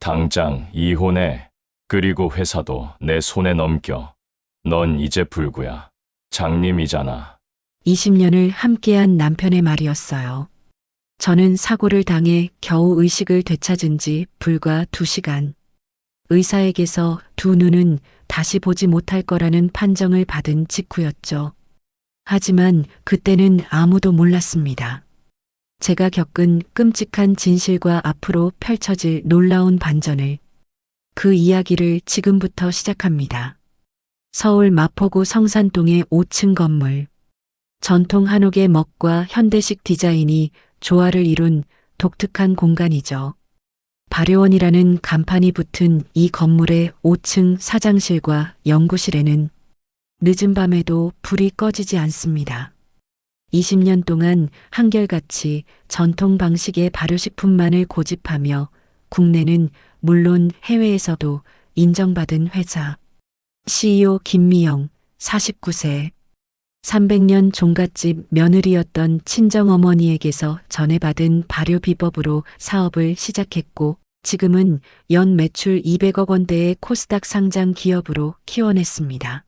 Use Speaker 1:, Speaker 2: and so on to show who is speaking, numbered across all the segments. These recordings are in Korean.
Speaker 1: 당장 이혼해. 그리고 회사도 내 손에 넘겨. 넌 이제 불구야. 장님이잖아.
Speaker 2: 20년을 함께한 남편의 말이었어요. 저는 사고를 당해 겨우 의식을 되찾은 지 불과 2시간. 의사에게서 두 눈은 다시 보지 못할 거라는 판정을 받은 직후였죠. 하지만 그때는 아무도 몰랐습니다. 제가 겪은 끔찍한 진실과 앞으로 펼쳐질 놀라운 반전을, 그 이야기를 지금부터 시작합니다. 서울 마포구 성산동의 5층 건물. 전통 한옥의 멋과 현대식 디자인이 조화를 이룬 독특한 공간이죠. 발효원이라는 간판이 붙은 이 건물의 5층 사장실과 연구실에는 늦은 밤에도 불이 꺼지지 않습니다. 20년 동안 한결같이 전통 방식의 발효식품만을 고집하며 국내는 물론 해외에서도 인정받은 회사. CEO 김미영, 49세. 300년 종갓집 며느리였던 친정어머니에게서 전해받은 발효 비법으로 사업을 시작했고, 지금은 연 매출 200억 원대의 코스닥 상장 기업으로 키워냈습니다.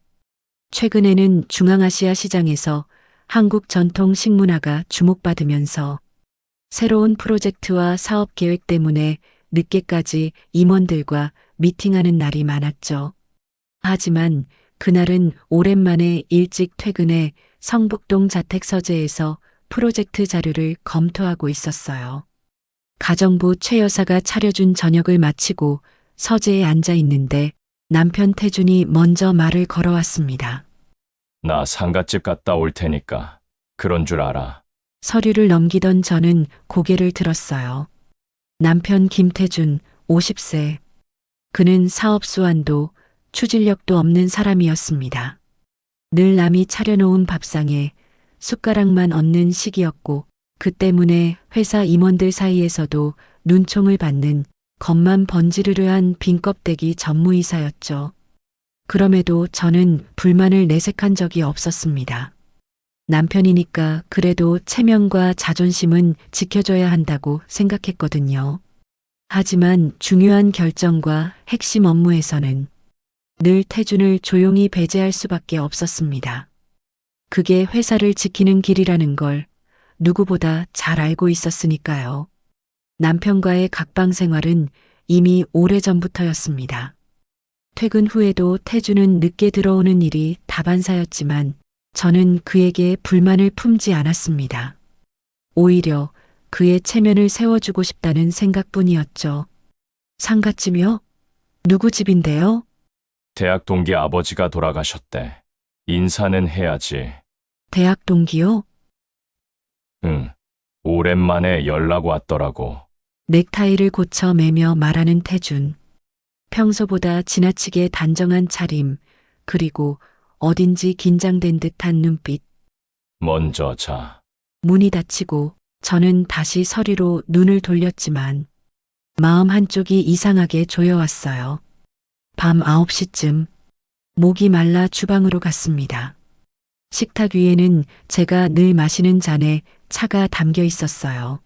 Speaker 2: 최근에는 중앙아시아 시장에서 한국 전통 식문화가 주목받으면서 새로운 프로젝트와 사업 계획 때문에 늦게까지 임원들과 미팅하는 날이 많았죠. 하지만 그날은 오랜만에 일찍 퇴근해 성북동 자택 서재에서 프로젝트 자료를 검토하고 있었어요. 가정부 최 여사가 차려준 저녁을 마치고 서재에 앉아 있는데 남편 태준이 먼저 말을 걸어왔습니다.
Speaker 1: 나 상갓집 갔다 올 테니까. 그런 줄 알아.
Speaker 2: 서류를 넘기던 저는 고개를 들었어요. 남편 김태준, 50세. 그는 사업 수완도 추진력도 없는 사람이었습니다. 늘 남이 차려놓은 밥상에 숟가락만 얹는 식이었고, 그 때문에 회사 임원들 사이에서도 눈총을 받는 겉만 번지르르한 빈 껍데기 전무이사였죠. 그럼에도 저는 불만을 내색한 적이 없었습니다. 남편이니까 그래도 체면과 자존심은 지켜줘야 한다고 생각했거든요. 하지만 중요한 결정과 핵심 업무에서는 늘 태준을 조용히 배제할 수밖에 없었습니다. 그게 회사를 지키는 길이라는 걸 누구보다 잘 알고 있었으니까요. 남편과의 각방 생활은 이미 오래전부터였습니다. 퇴근 후에도 태준은 늦게 들어오는 일이 다반사였지만 저는 그에게 불만을 품지 않았습니다. 오히려 그의 체면을 세워주고 싶다는 생각뿐이었죠. 상갓집이요? 누구 집인데요?
Speaker 1: 대학 동기 아버지가 돌아가셨대. 인사는 해야지.
Speaker 2: 대학 동기요?
Speaker 1: 응. 오랜만에 연락 왔더라고.
Speaker 2: 넥타이를 고쳐 매며 말하는 태준. 평소보다 지나치게 단정한 차림, 그리고 어딘지 긴장된 듯한 눈빛.
Speaker 1: 먼저 자.
Speaker 2: 문이 닫히고 저는 다시 서리로 눈을 돌렸지만 마음 한쪽이 이상하게 조여왔어요. 밤 9시쯤 목이 말라 주방으로 갔습니다. 식탁 위에는 제가 늘 마시는 잔에 차가 담겨 있었어요.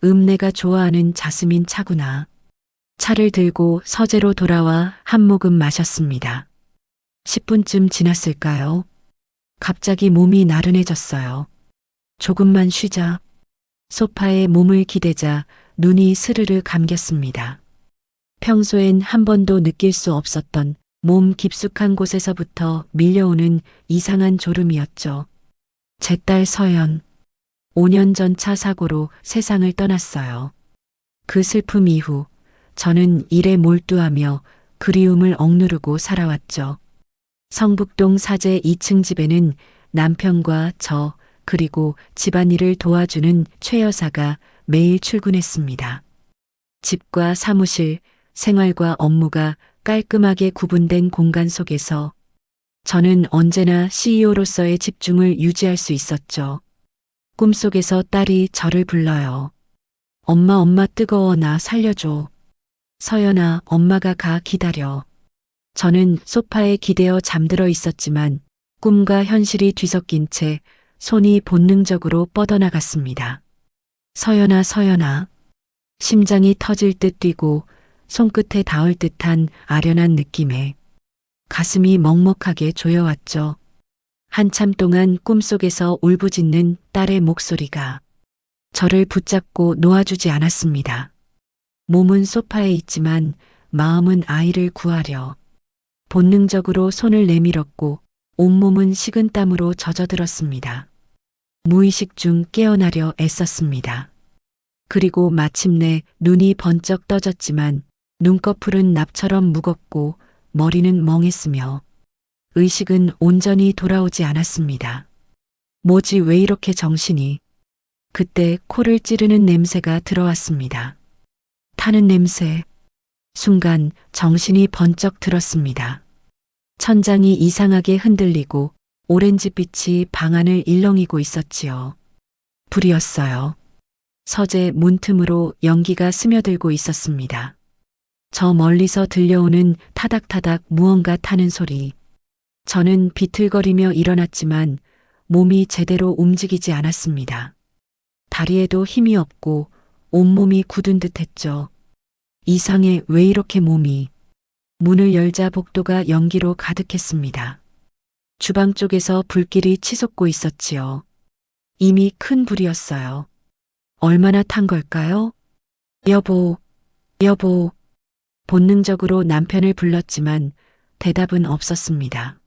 Speaker 2: 내가 좋아하는 자스민 차구나. 차를 들고 서재로 돌아와 한 모금 마셨습니다. 10분쯤 지났을까요? 갑자기 몸이 나른해졌어요. 조금만 쉬자. 소파에 몸을 기대자 눈이 스르르 감겼습니다. 평소엔 한 번도 느낄 수 없었던 몸 깊숙한 곳에서부터 밀려오는 이상한 졸음이었죠. 제 딸 서연. 5년 전 차 사고로 세상을 떠났어요. 그 슬픔 이후 저는 일에 몰두하며 그리움을 억누르고 살아왔죠. 성북동 사제 2층 집에는 남편과 저, 그리고 집안일을 도와주는 최 여사가 매일 출근했습니다. 집과 사무실, 생활과 업무가 깔끔하게 구분된 공간 속에서 저는 언제나 CEO로서의 집중을 유지할 수 있었죠. 꿈속에서 딸이 저를 불러요. 엄마, 엄마 뜨거워, 나 살려줘. 서연아, 엄마가 가, 기다려. 저는 소파에 기대어 잠들어 있었지만 꿈과 현실이 뒤섞인 채 손이 본능적으로 뻗어나갔습니다. 서연아, 서연아. 심장이 터질 듯 뛰고 손끝에 닿을 듯한 아련한 느낌에 가슴이 먹먹하게 조여왔죠. 한참 동안 꿈속에서 울부짖는 딸의 목소리가 저를 붙잡고 놓아주지 않았습니다. 몸은 소파에 있지만 마음은 아이를 구하려 본능적으로 손을 내밀었고 온몸은 식은땀으로 젖어들었습니다. 무의식 중 깨어나려 애썼습니다. 그리고 마침내 눈이 번쩍 떠졌지만 눈꺼풀은 납처럼 무겁고 머리는 멍했으며 의식은 온전히 돌아오지 않았습니다. 뭐지 왜 이렇게 정신이. 그때 코를 찌르는 냄새가 들어왔습니다. 타는 냄새. 순간 정신이 번쩍 들었습니다. 천장이 이상하게 흔들리고 오렌지빛이 방 안을 일렁이고 있었지요. 불이었어요. 서재 문틈으로 연기가 스며들고 있었습니다. 저 멀리서 들려오는 타닥타닥 무언가 타는 소리. 저는 비틀거리며 일어났지만 몸이 제대로 움직이지 않았습니다. 다리에도 힘이 없고 온몸이 굳은 듯했죠. 이상해 왜 이렇게 몸이. 문을 열자 복도가 연기로 가득했습니다. 주방 쪽에서 불길이 치솟고 있었지요. 이미 큰 불이었어요. 얼마나 탄 걸까요? 여보, 여보. 본능적으로 남편을 불렀지만 대답은 없었습니다.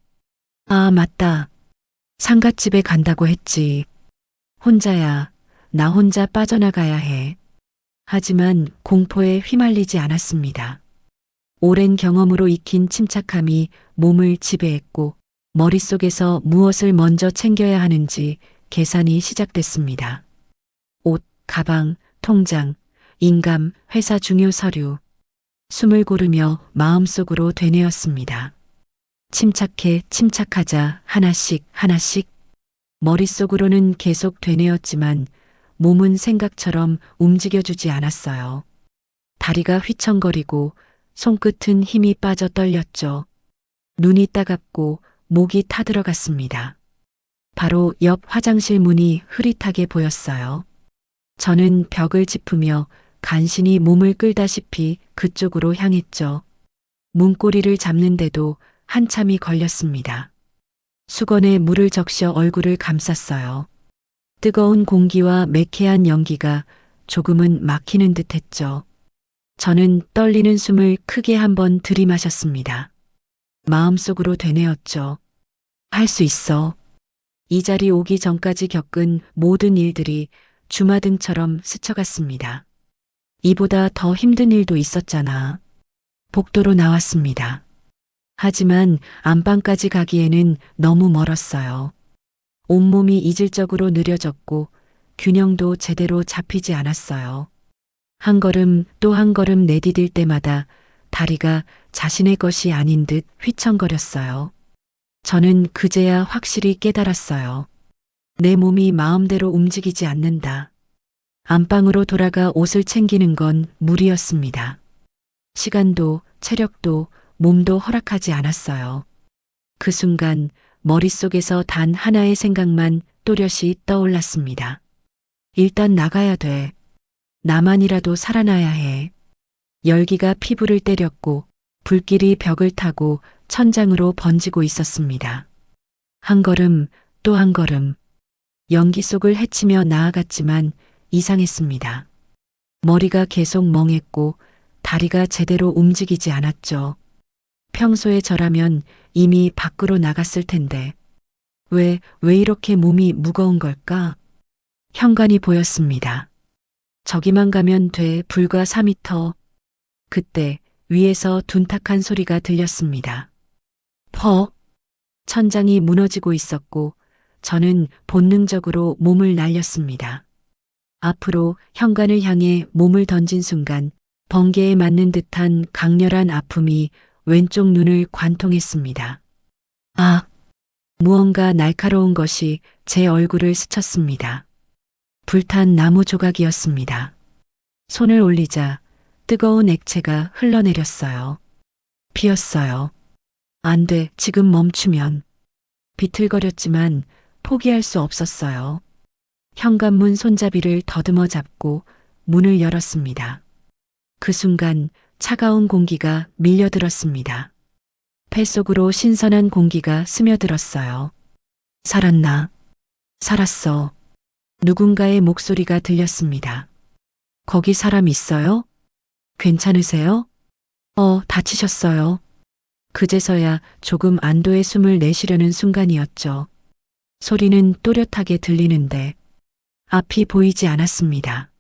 Speaker 2: 아, 맞다. 상갓집에 간다고 했지. 혼자야. 나 혼자 빠져나가야 해. 하지만 공포에 휘말리지 않았습니다. 오랜 경험으로 익힌 침착함이 몸을 지배했고 머릿속에서 무엇을 먼저 챙겨야 하는지 계산이 시작됐습니다. 옷, 가방, 통장, 인감, 회사 중요 서류. 숨을 고르며 마음속으로 되뇌었습니다. 침착해, 침착하자, 하나씩, 하나씩. 머릿속으로는 계속 되뇌었지만 몸은 생각처럼 움직여주지 않았어요. 다리가 휘청거리고 손끝은 힘이 빠져 떨렸죠. 눈이 따갑고 목이 타들어갔습니다. 바로 옆 화장실 문이 흐릿하게 보였어요. 저는 벽을 짚으며 간신히 몸을 끌다시피 그쪽으로 향했죠. 문고리를 잡는데도 한참이 걸렸습니다. 수건에 물을 적셔 얼굴을 감쌌어요. 뜨거운 공기와 매캐한 연기가 조금은 막히는 듯했죠. 저는 떨리는 숨을 크게 한번 들이마셨습니다. 마음속으로 되뇌었죠. 할 수 있어. 이 자리 오기 전까지 겪은 모든 일들이 주마등처럼 스쳐갔습니다. 이보다 더 힘든 일도 있었잖아. 복도로 나왔습니다. 하지만 안방까지 가기에는 너무 멀었어요. 온몸이 이질적으로 느려졌고 균형도 제대로 잡히지 않았어요. 한 걸음 또 한 걸음 내디딜 때마다 다리가 자신의 것이 아닌 듯 휘청거렸어요. 저는 그제야 확실히 깨달았어요. 내 몸이 마음대로 움직이지 않는다. 안방으로 돌아가 옷을 챙기는 건 무리였습니다. 시간도 체력도 몸도 허락하지 않았어요. 그 순간 머릿속에서 단 하나의 생각만 또렷이 떠올랐습니다. 일단 나가야 돼. 나만이라도 살아나야 해. 열기가 피부를 때렸고 불길이 벽을 타고 천장으로 번지고 있었습니다. 한 걸음 또 한 걸음. 연기 속을 헤치며 나아갔지만 이상했습니다. 머리가 계속 멍했고 다리가 제대로 움직이지 않았죠. 평소에 저라면 이미 밖으로 나갔을 텐데 왜 이렇게 몸이 무거운 걸까? 현관이 보였습니다. 저기만 가면 돼. 불과 4m. 그때 위에서 둔탁한 소리가 들렸습니다. 퍽! 천장이 무너지고 있었고 저는 본능적으로 몸을 날렸습니다. 앞으로 현관을 향해 몸을 던진 순간 번개에 맞는 듯한 강렬한 아픔이 왼쪽 눈을 관통했습니다. 아! 무언가 날카로운 것이 제 얼굴을 스쳤습니다. 불탄 나무 조각이었습니다. 손을 올리자 뜨거운 액체가 흘러내렸어요. 피었어요. 안 돼, 지금 멈추면. 비틀거렸지만 포기할 수 없었어요. 현관문 손잡이를 더듬어 잡고 문을 열었습니다. 그 순간 차가운 공기가 밀려들었습니다. 폐속으로 신선한 공기가 스며들었어요. 살았나? 살았어. 누군가의 목소리가 들렸습니다. 거기 사람 있어요? 괜찮으세요? 다치셨어요. 그제서야 조금 안도의 숨을 내쉬려는 순간이었죠. 소리는 또렷하게 들리는데 앞이 보이지 않았습니다.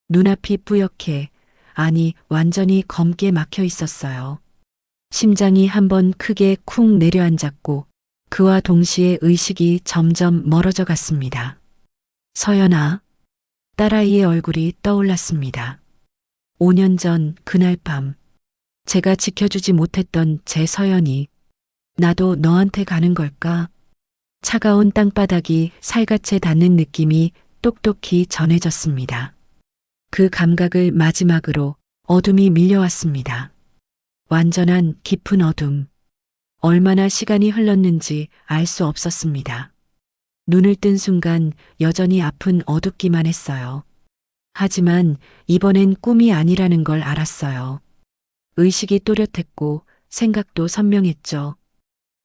Speaker 2: 눈앞이 뿌옇게, 아니 완전히 검게 막혀 있었어요. 심장이 한번 크게 쿵 내려앉았고 그와 동시에 의식이 점점 멀어져 갔습니다. 서연아. 딸아이의 얼굴이 떠올랐습니다. 5년 전 그날 밤 제가 지켜주지 못했던 제 서연이 나도 너한테 가는 걸까? 차가운 땅바닥이 살갗에 닿는 느낌이 똑똑히 전해졌습니다. 그 감각을 마지막으로 어둠이 밀려왔습니다. 완전한 깊은 어둠. 얼마나 시간이 흘렀는지 알 수 없었습니다. 눈을 뜬 순간 여전히 앞은 어둡기만 했어요. 하지만 이번엔 꿈이 아니라는 걸 알았어요. 의식이 또렷했고 생각도 선명했죠.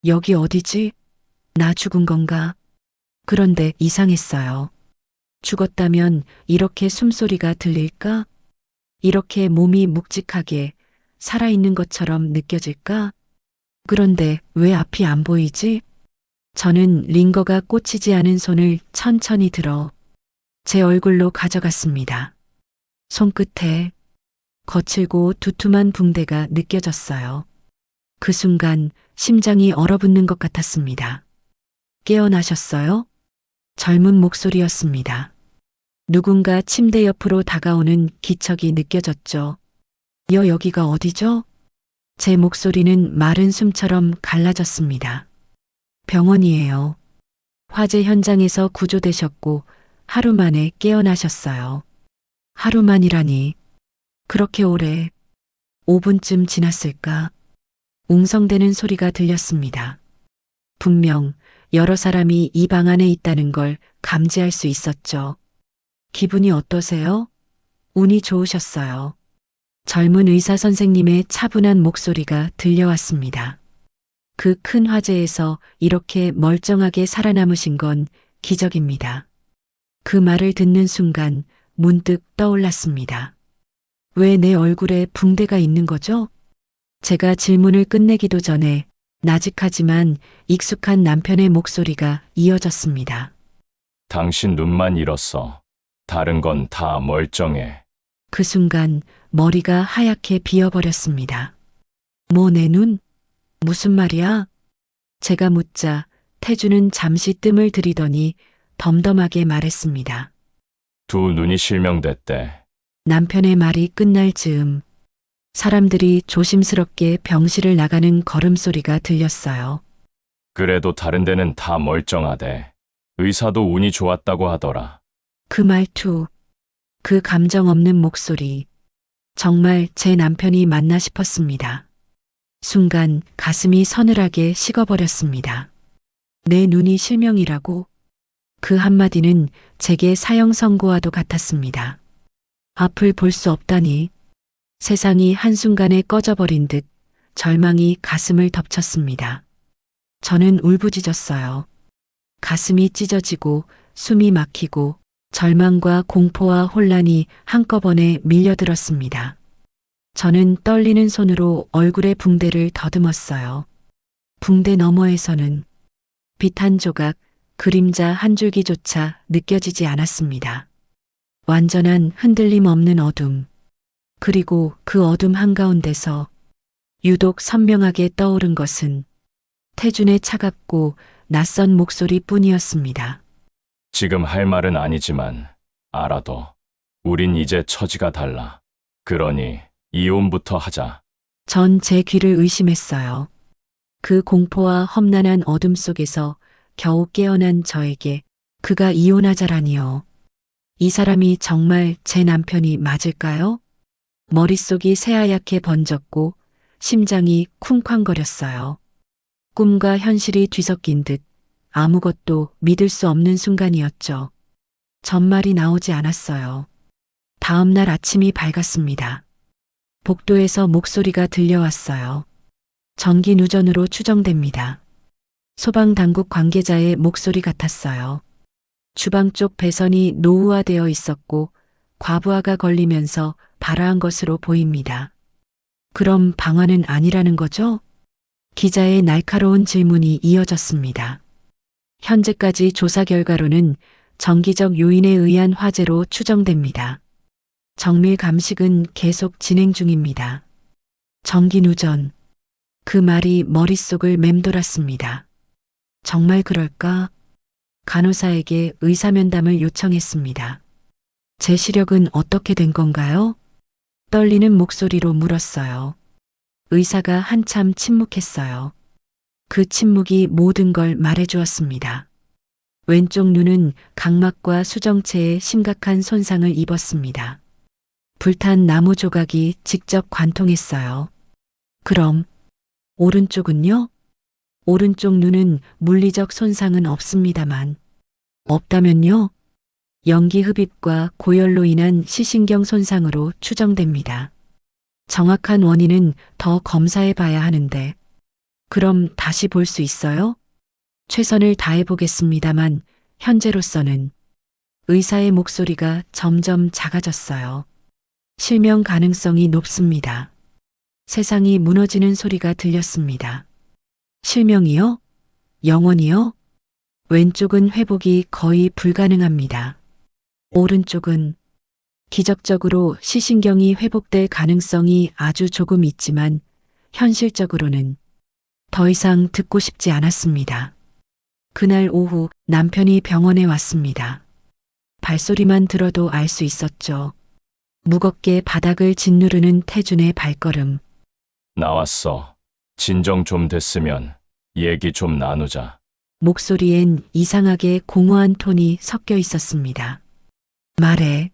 Speaker 2: 여기 어디지? 나 죽은 건가? 그런데 이상했어요. 죽었다면 이렇게 숨소리가 들릴까? 이렇게 몸이 묵직하게 살아있는 것처럼 느껴질까? 그런데 왜 앞이 안 보이지? 저는 링거가 꽂히지 않은 손을 천천히 들어 제 얼굴로 가져갔습니다. 손끝에 거칠고 두툼한 붕대가 느껴졌어요. 그 순간 심장이 얼어붙는 것 같았습니다. 깨어나셨어요? 젊은 목소리였습니다. 누군가 침대 옆으로 다가오는 기척이 느껴졌죠. 여기가 어디죠? 제 목소리는 마른 숨처럼 갈라졌습니다. 병원이에요. 화재 현장에서 구조되셨고 하루 만에 깨어나셨어요. 하루만이라니. 그렇게 오래. 5분쯤 지났을까? 웅성대는 소리가 들렸습니다. 분명 여러 사람이 이 방 안에 있다는 걸 감지할 수 있었죠. 기분이 어떠세요? 운이 좋으셨어요. 젊은 의사 선생님의 차분한 목소리가 들려왔습니다. 그 큰 화재에서 이렇게 멀쩡하게 살아남으신 건 기적입니다. 그 말을 듣는 순간 문득 떠올랐습니다. 왜 내 얼굴에 붕대가 있는 거죠? 제가 질문을 끝내기도 전에 나직하지만 익숙한 남편의 목소리가 이어졌습니다.
Speaker 1: 당신 눈만 잃었어. 다른 건 다 멀쩡해.
Speaker 2: 그 순간 머리가 하얗게 비어버렸습니다. 뭐 내 눈? 무슨 말이야? 제가 묻자 태주는 잠시 뜸을 들이더니 덤덤하게 말했습니다.
Speaker 1: 두 눈이 실명됐대.
Speaker 2: 남편의 말이 끝날 즈음 사람들이 조심스럽게 병실을 나가는 걸음소리가 들렸어요.
Speaker 1: 그래도 다른 데는 다 멀쩡하대. 의사도 운이 좋았다고 하더라.
Speaker 2: 그 말투, 그 감정 없는 목소리. 정말 제 남편이 맞나 싶었습니다. 순간 가슴이 서늘하게 식어버렸습니다. 내 눈이 실명이라고? 그 한마디는 제게 사형 선고와도 같았습니다. 앞을 볼 수 없다니. 세상이 한순간에 꺼져버린 듯 절망이 가슴을 덮쳤습니다. 저는 울부짖었어요. 가슴이 찢어지고 숨이 막히고 절망과 공포와 혼란이 한꺼번에 밀려들었습니다. 저는 떨리는 손으로 얼굴에 붕대를 더듬었어요. 붕대 너머에서는 빛 한 조각, 그림자 한 줄기조차 느껴지지 않았습니다. 완전한 흔들림 없는 어둠. 그리고 그 어둠 한가운데서 유독 선명하게 떠오른 것은 태준의 차갑고 낯선 목소리뿐이었습니다.
Speaker 1: 지금 할 말은 아니지만 알아도 우린 이제 처지가 달라. 그러니 이혼부터 하자.
Speaker 2: 전 제 귀를 의심했어요. 그 공포와 험난한 어둠 속에서 겨우 깨어난 저에게 그가 이혼하자라니요. 이 사람이 정말 제 남편이 맞을까요? 머릿속이 새하얗게 번졌고 심장이 쿵쾅거렸어요. 꿈과 현실이 뒤섞인 듯 아무것도 믿을 수 없는 순간이었죠. 전말이 나오지 않았어요. 다음 날 아침이 밝았습니다. 복도에서 목소리가 들려왔어요. 전기 누전으로 추정됩니다. 소방당국 관계자의 목소리 같았어요. 주방 쪽 배선이 노후화되어 있었고 과부하가 걸리면서 발화한 것으로 보입니다. 그럼 방화는 아니라는 거죠? 기자의 날카로운 질문이 이어졌습니다. 현재까지 조사 결과로는 정기적 요인에 의한 화재로 추정됩니다. 정밀 감식은 계속 진행 중입니다. 전기 누전. 그 말이 머릿속을 맴돌았습니다. 정말 그럴까? 간호사에게 의사면담을 요청했습니다. 제 시력은 어떻게 된 건가요? 떨리는 목소리로 물었어요. 의사가 한참 침묵했어요. 그 침묵이 모든 걸 말해주었습니다. 왼쪽 눈은 각막과 수정체에 심각한 손상을 입었습니다. 불탄 나무 조각이 직접 관통했어요. 그럼 오른쪽은요? 오른쪽 눈은 물리적 손상은 없습니다만. 없다면요? 연기 흡입과 고열로 인한 시신경 손상으로 추정됩니다. 정확한 원인은 더 검사해 봐야 하는데. 그럼 다시 볼 수 있어요? 최선을 다해 보겠습니다만 현재로서는. 의사의 목소리가 점점 작아졌어요. 실명 가능성이 높습니다. 세상이 무너지는 소리가 들렸습니다. 실명이요? 영원이요? 왼쪽은 회복이 거의 불가능합니다. 오른쪽은 기적적으로 시신경이 회복될 가능성이 아주 조금 있지만 현실적으로는 더 이상 듣고 싶지 않았습니다. 그날 오후 남편이 병원에 왔습니다. 발소리만 들어도 알 수 있었죠. 무겁게 바닥을 짓누르는 태준의 발걸음.
Speaker 1: 나왔어. 진정 좀 됐으면 얘기 좀 나누자.
Speaker 2: 목소리엔 이상하게 공허한 톤이 섞여 있었습니다. 말해.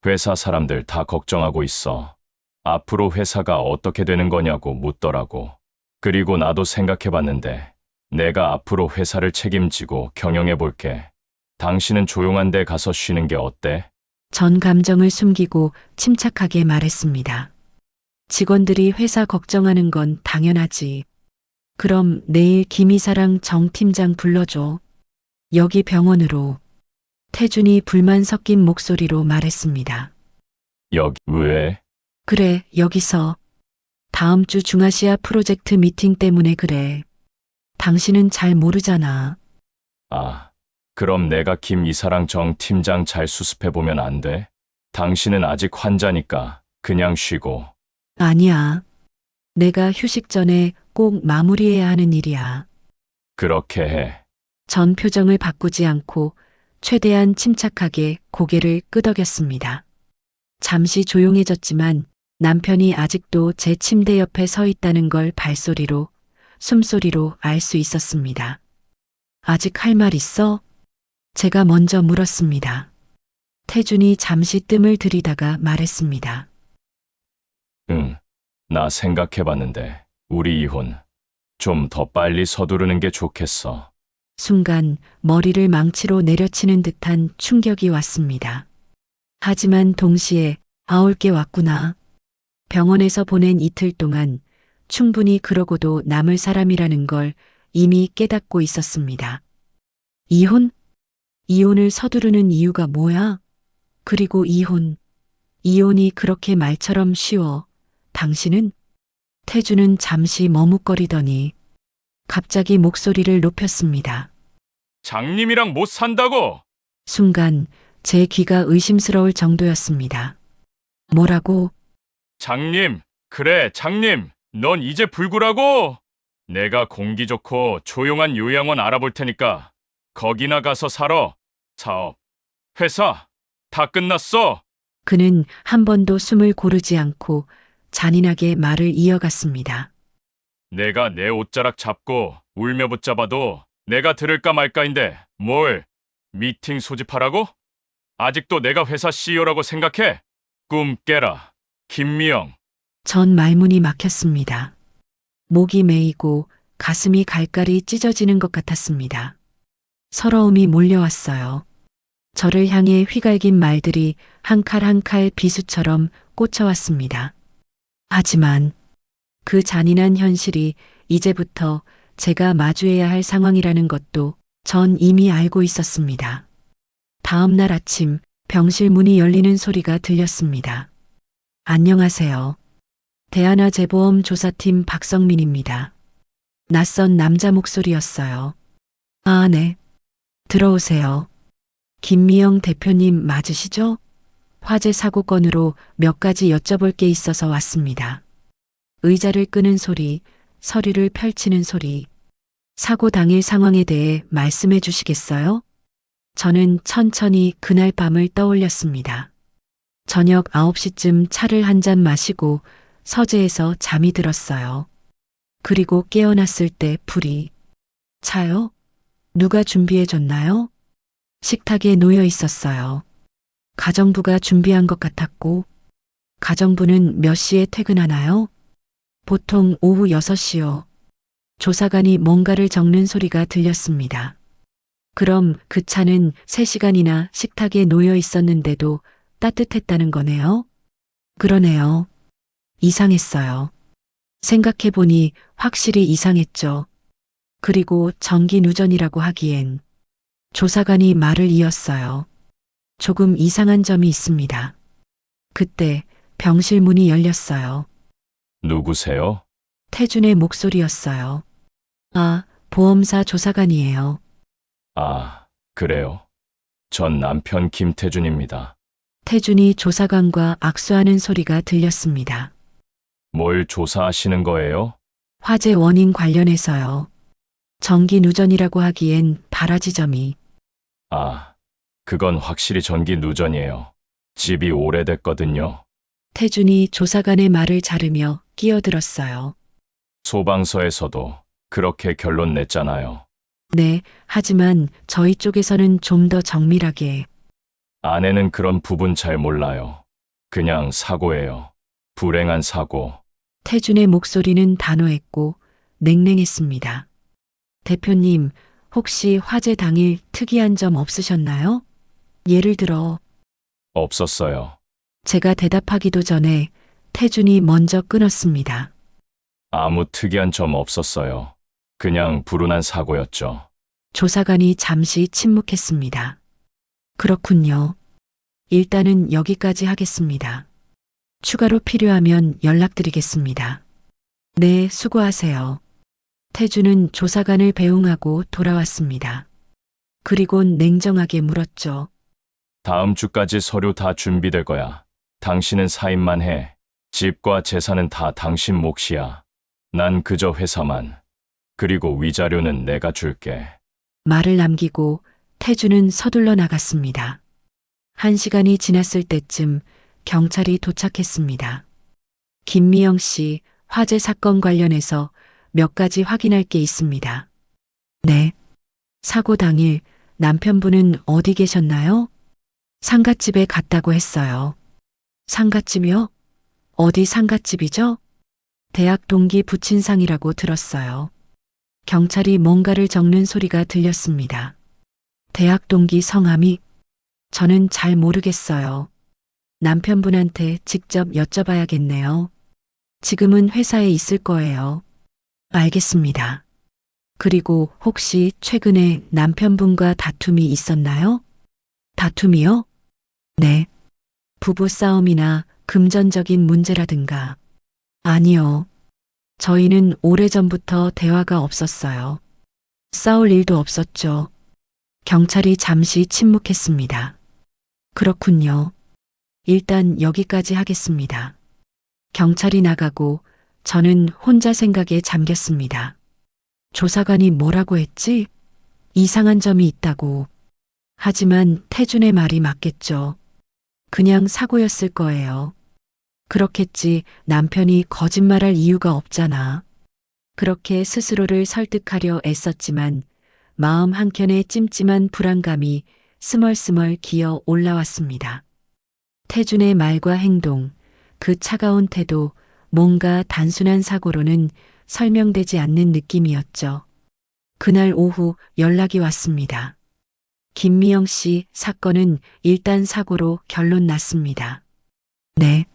Speaker 1: 회사 사람들 다 걱정하고 있어. 앞으로 회사가 어떻게 되는 거냐고 묻더라고. 그리고 나도 생각해봤는데 내가 앞으로 회사를 책임지고 경영해볼게. 당신은 조용한 데 가서 쉬는 게 어때?
Speaker 2: 전 감정을 숨기고 침착하게 말했습니다. 직원들이 회사 걱정하는 건 당연하지. 그럼 내일 김 이사랑 정 팀장 불러줘. 여기 병원으로. 태준이 불만 섞인 목소리로 말했습니다.
Speaker 1: 여기 왜?
Speaker 2: 그래, 여기서. 다음 주 중아시아 프로젝트 미팅 때문에 그래. 당신은 잘 모르잖아.
Speaker 1: 아, 그럼 내가 김 이사랑 정 팀장 잘 수습해보면 안 돼? 당신은 아직 환자니까 그냥 쉬고.
Speaker 2: 아니야. 내가 휴식 전에 꼭 마무리해야 하는 일이야.
Speaker 1: 그렇게 해.
Speaker 2: 전 표정을 바꾸지 않고 최대한 침착하게 고개를 끄덕였습니다. 잠시 조용해졌지만 남편이 아직도 제 침대 옆에 서 있다는 걸 발소리로, 숨소리로 알 수 있었습니다. 아직 할 말 있어? 제가 먼저 물었습니다. 태준이 잠시 뜸을 들이다가 말했습니다.
Speaker 1: 응, 나 생각해봤는데 우리 이혼 좀 더 빨리 서두르는 게 좋겠어.
Speaker 2: 순간 머리를 망치로 내려치는 듯한 충격이 왔습니다. 하지만 동시에 아올 게 왔구나. 병원에서 보낸 이틀 동안 충분히 그러고도 남을 사람이라는 걸 이미 깨닫고 있었습니다. 이혼? 이혼을 서두르는 이유가 뭐야? 그리고 이혼이 그렇게 말처럼 쉬워. 당신은? 태주는 잠시 머뭇거리더니 갑자기 목소리를 높였습니다.
Speaker 1: 장님이랑 못 산다고!
Speaker 2: 순간 제 귀가 의심스러울 정도였습니다. 뭐라고?
Speaker 1: 장님, 그래, 장님, 넌 이제 불구라고! 내가 공기 좋고 조용한 요양원 알아볼 테니까 거기나 가서 살아. 사업, 회사, 다 끝났어!
Speaker 2: 그는 한 번도 숨을 고르지 않고 잔인하게 말을 이어갔습니다.
Speaker 1: 내가 내 옷자락 잡고 울며 붙잡아도 내가 들을까 말까인데 뭘 미팅 소집하라고? 아직도 내가 회사 CEO라고 생각해? 꿈 깨라, 김미영.
Speaker 2: 전 말문이 막혔습니다. 목이 메이고 가슴이 갈갈이 찢어지는 것 같았습니다. 서러움이 몰려왔어요. 저를 향해 휘갈긴 말들이 한 칼 한 칼 비수처럼 꽂혀왔습니다. 하지만 그 잔인한 현실이 이제부터 제가 마주해야 할 상황이라는 것도 전 이미 알고 있었습니다. 다음 날 아침 병실 문이 열리는 소리가 들렸습니다. 안녕하세요. 대하나재보험 조사팀 박성민입니다. 낯선 남자 목소리였어요. 아, 네. 들어오세요. 김미영 대표님 맞으시죠? 화재 사고 건으로 몇 가지 여쭤볼 게 있어서 왔습니다. 의자를 끄는 소리, 서류를 펼치는 소리. 사고 당일 상황에 대해 말씀해 주시겠어요? 저는 천천히 그날 밤을 떠올렸습니다. 저녁 9시쯤 차를 한 잔 마시고 서재에서 잠이 들었어요. 그리고 깨어났을 때 불이. 차요? 누가 준비해 줬나요? 식탁에 놓여 있었어요. 가정부가 준비한 것 같았고, 가정부는 몇 시에 퇴근하나요? 보통 오후 6시요. 조사관이 뭔가를 적는 소리가 들렸습니다. 그럼 그 차는 3시간이나 식탁에 놓여 있었는데도 따뜻했다는 거네요? 그러네요. 이상했어요. 생각해보니 확실히 이상했죠. 그리고 전기 누전이라고 하기엔 조사관이 말을 이었어요. 조금 이상한 점이 있습니다. 그때 병실 문이 열렸어요.
Speaker 1: 누구세요?
Speaker 2: 태준의 목소리였어요. 아, 보험사 조사관이에요.
Speaker 1: 아, 그래요. 전 남편 김태준입니다.
Speaker 2: 태준이 조사관과 악수하는 소리가 들렸습니다.
Speaker 1: 뭘 조사하시는 거예요?
Speaker 2: 화재 원인 관련해서요. 전기 누전이라고 하기엔 바라지점이.
Speaker 1: 아, 그건 확실히 전기 누전이에요. 집이 오래됐거든요.
Speaker 2: 태준이 조사관의 말을 자르며 끼어들었어요.
Speaker 1: 소방서에서도 그렇게 결론 냈잖아요.
Speaker 2: 네, 하지만 저희 쪽에서는 좀 더 정밀하게.
Speaker 1: 아내는 그런 부분 잘 몰라요. 그냥 사고예요. 불행한 사고.
Speaker 2: 태준의 목소리는 단호했고 냉랭했습니다. 대표님, 혹시 화재 당일 특이한 점 없으셨나요? 예를 들어,
Speaker 1: 없었어요.
Speaker 2: 제가 대답하기도 전에 태준이 먼저 끊었습니다.
Speaker 1: 아무 특이한 점 없었어요. 그냥 불운한 사고였죠.
Speaker 2: 조사관이 잠시 침묵했습니다. 그렇군요. 일단은 여기까지 하겠습니다. 추가로 필요하면 연락드리겠습니다. 네, 수고하세요. 태준은 조사관을 배웅하고 돌아왔습니다. 그리곤 냉정하게 물었죠.
Speaker 1: 다음 주까지 서류 다 준비될 거야. 당신은 사인만 해. 집과 재산은 다 당신 몫이야. 난 그저 회사만. 그리고 위자료는 내가 줄게.
Speaker 2: 말을 남기고 태준은 서둘러 나갔습니다. 1시간이 지났을 때쯤 경찰이 도착했습니다. 김미영 씨, 화재 사건 관련해서 몇 가지 확인할 게 있습니다. 네. 사고 당일 남편분은 어디 계셨나요? 상갓집에 갔다고 했어요. 상갓집이요? 어디 상갓집이죠? 대학 동기 부친상이라고 들었어요. 경찰이 뭔가를 적는 소리가 들렸습니다. 대학 동기 성함이? 저는 잘 모르겠어요. 남편분한테 직접 여쭤봐야겠네요. 지금은 회사에 있을 거예요. 알겠습니다. 그리고 혹시 최근에 남편분과 다툼이 있었나요? 다툼이요? 네. 부부싸움이나 금전적인 문제라든가. 아니요. 저희는 오래전부터 대화가 없었어요. 싸울 일도 없었죠. 경찰이 잠시 침묵했습니다. 그렇군요. 일단 여기까지 하겠습니다. 경찰이 나가고 저는 혼자 생각에 잠겼습니다. 조사관이 뭐라고 했지? 이상한 점이 있다고. 하지만 태준의 말이 맞겠죠. 그냥 사고였을 거예요. 그렇겠지. 남편이 거짓말할 이유가 없잖아. 그렇게 스스로를 설득하려 애썼지만 마음 한켠에 찜찜한 불안감이 스멀스멀 기어 올라왔습니다. 태준의 말과 행동, 그 차가운 태도, 뭔가 단순한 사고로는 설명되지 않는 느낌이었죠. 그날 오후 연락이 왔습니다. 김미영 씨 사건은 일단 사고로 결론 났습니다. 네.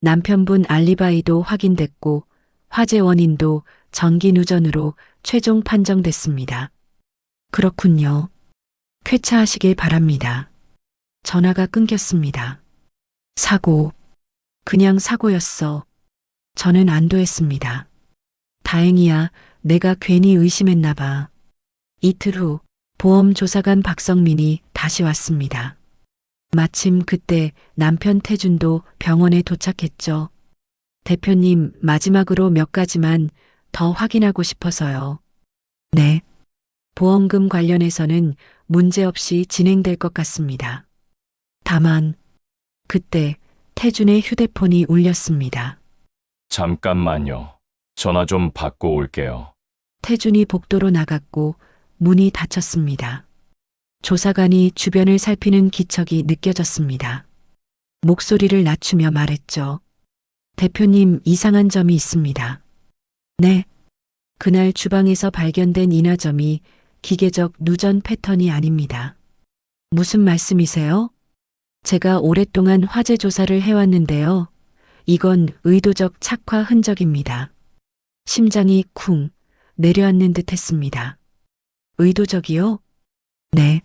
Speaker 2: 남편분 알리바이도 확인됐고 화재 원인도 전기 누전으로 최종 판정됐습니다. 그렇군요. 쾌차하시길 바랍니다. 전화가 끊겼습니다. 사고. 그냥 사고였어. 저는 안도했습니다. 다행이야. 내가 괜히 의심했나 봐. 이틀 후 보험조사관 박성민이 다시 왔습니다. 마침 그때 남편 태준도 병원에 도착했죠. 대표님, 마지막으로 몇 가지만 더 확인하고 싶어서요. 네. 보험금 관련해서는 문제없이 진행될 것 같습니다. 다만, 그때 태준의 휴대폰이 울렸습니다.
Speaker 1: 잠깐만요. 전화 좀 받고 올게요.
Speaker 2: 태준이 복도로 나갔고 문이 닫혔습니다. 조사관이 주변을 살피는 기척이 느껴졌습니다. 목소리를 낮추며 말했죠. 대표님, 이상한 점이 있습니다. 네. 그날 주방에서 발견된 인화점이 기계적 누전 패턴이 아닙니다. 무슨 말씀이세요? 제가 오랫동안 화재 조사를 해왔는데요. 이건 의도적 착화 흔적입니다. 심장이 쿵 내려앉는 듯 했습니다. 의도적이요? 네.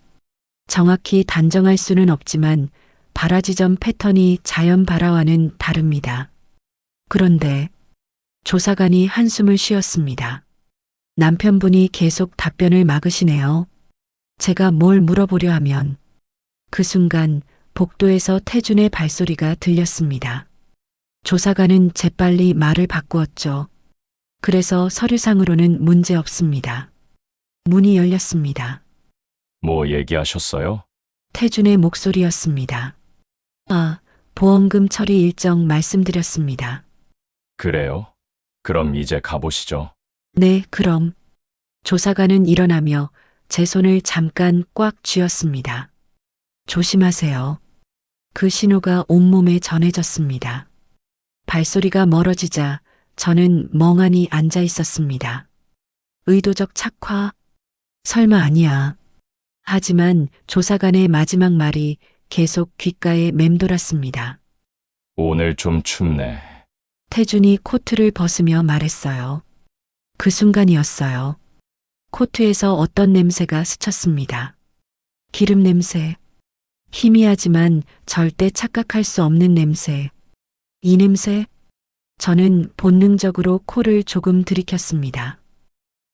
Speaker 2: 정확히 단정할 수는 없지만 발화지점 패턴이 자연 발화와는 다릅니다. 그런데 조사관이 한숨을 쉬었습니다. 남편분이 계속 답변을 막으시네요. 제가 뭘 물어보려 하면 그 순간 복도에서 태준의 발소리가 들렸습니다. 조사관은 재빨리 말을 바꾸었죠. 그래서 서류상으로는 문제 없습니다. 문이 열렸습니다.
Speaker 1: 뭐 얘기하셨어요?
Speaker 2: 태준의 목소리였습니다. 아, 보험금 처리 일정 말씀드렸습니다.
Speaker 1: 그래요? 그럼 이제 가보시죠.
Speaker 2: 네, 그럼. 조사관은 일어나며 제 손을 잠깐 꽉 쥐었습니다. 조심하세요. 그 신호가 온몸에 전해졌습니다. 발소리가 멀어지자 저는 멍하니 앉아 있었습니다. 의도적 착화? 설마 아니야. 하지만 조사관의 마지막 말이 계속 귓가에 맴돌았습니다.
Speaker 1: 오늘 좀 춥네.
Speaker 2: 태준이 코트를 벗으며 말했어요. 그 순간이었어요. 코트에서 어떤 냄새가 스쳤습니다. 기름 냄새. 희미하지만 절대 착각할 수 없는 냄새. 이 냄새? 저는 본능적으로 코를 조금 들이켰습니다.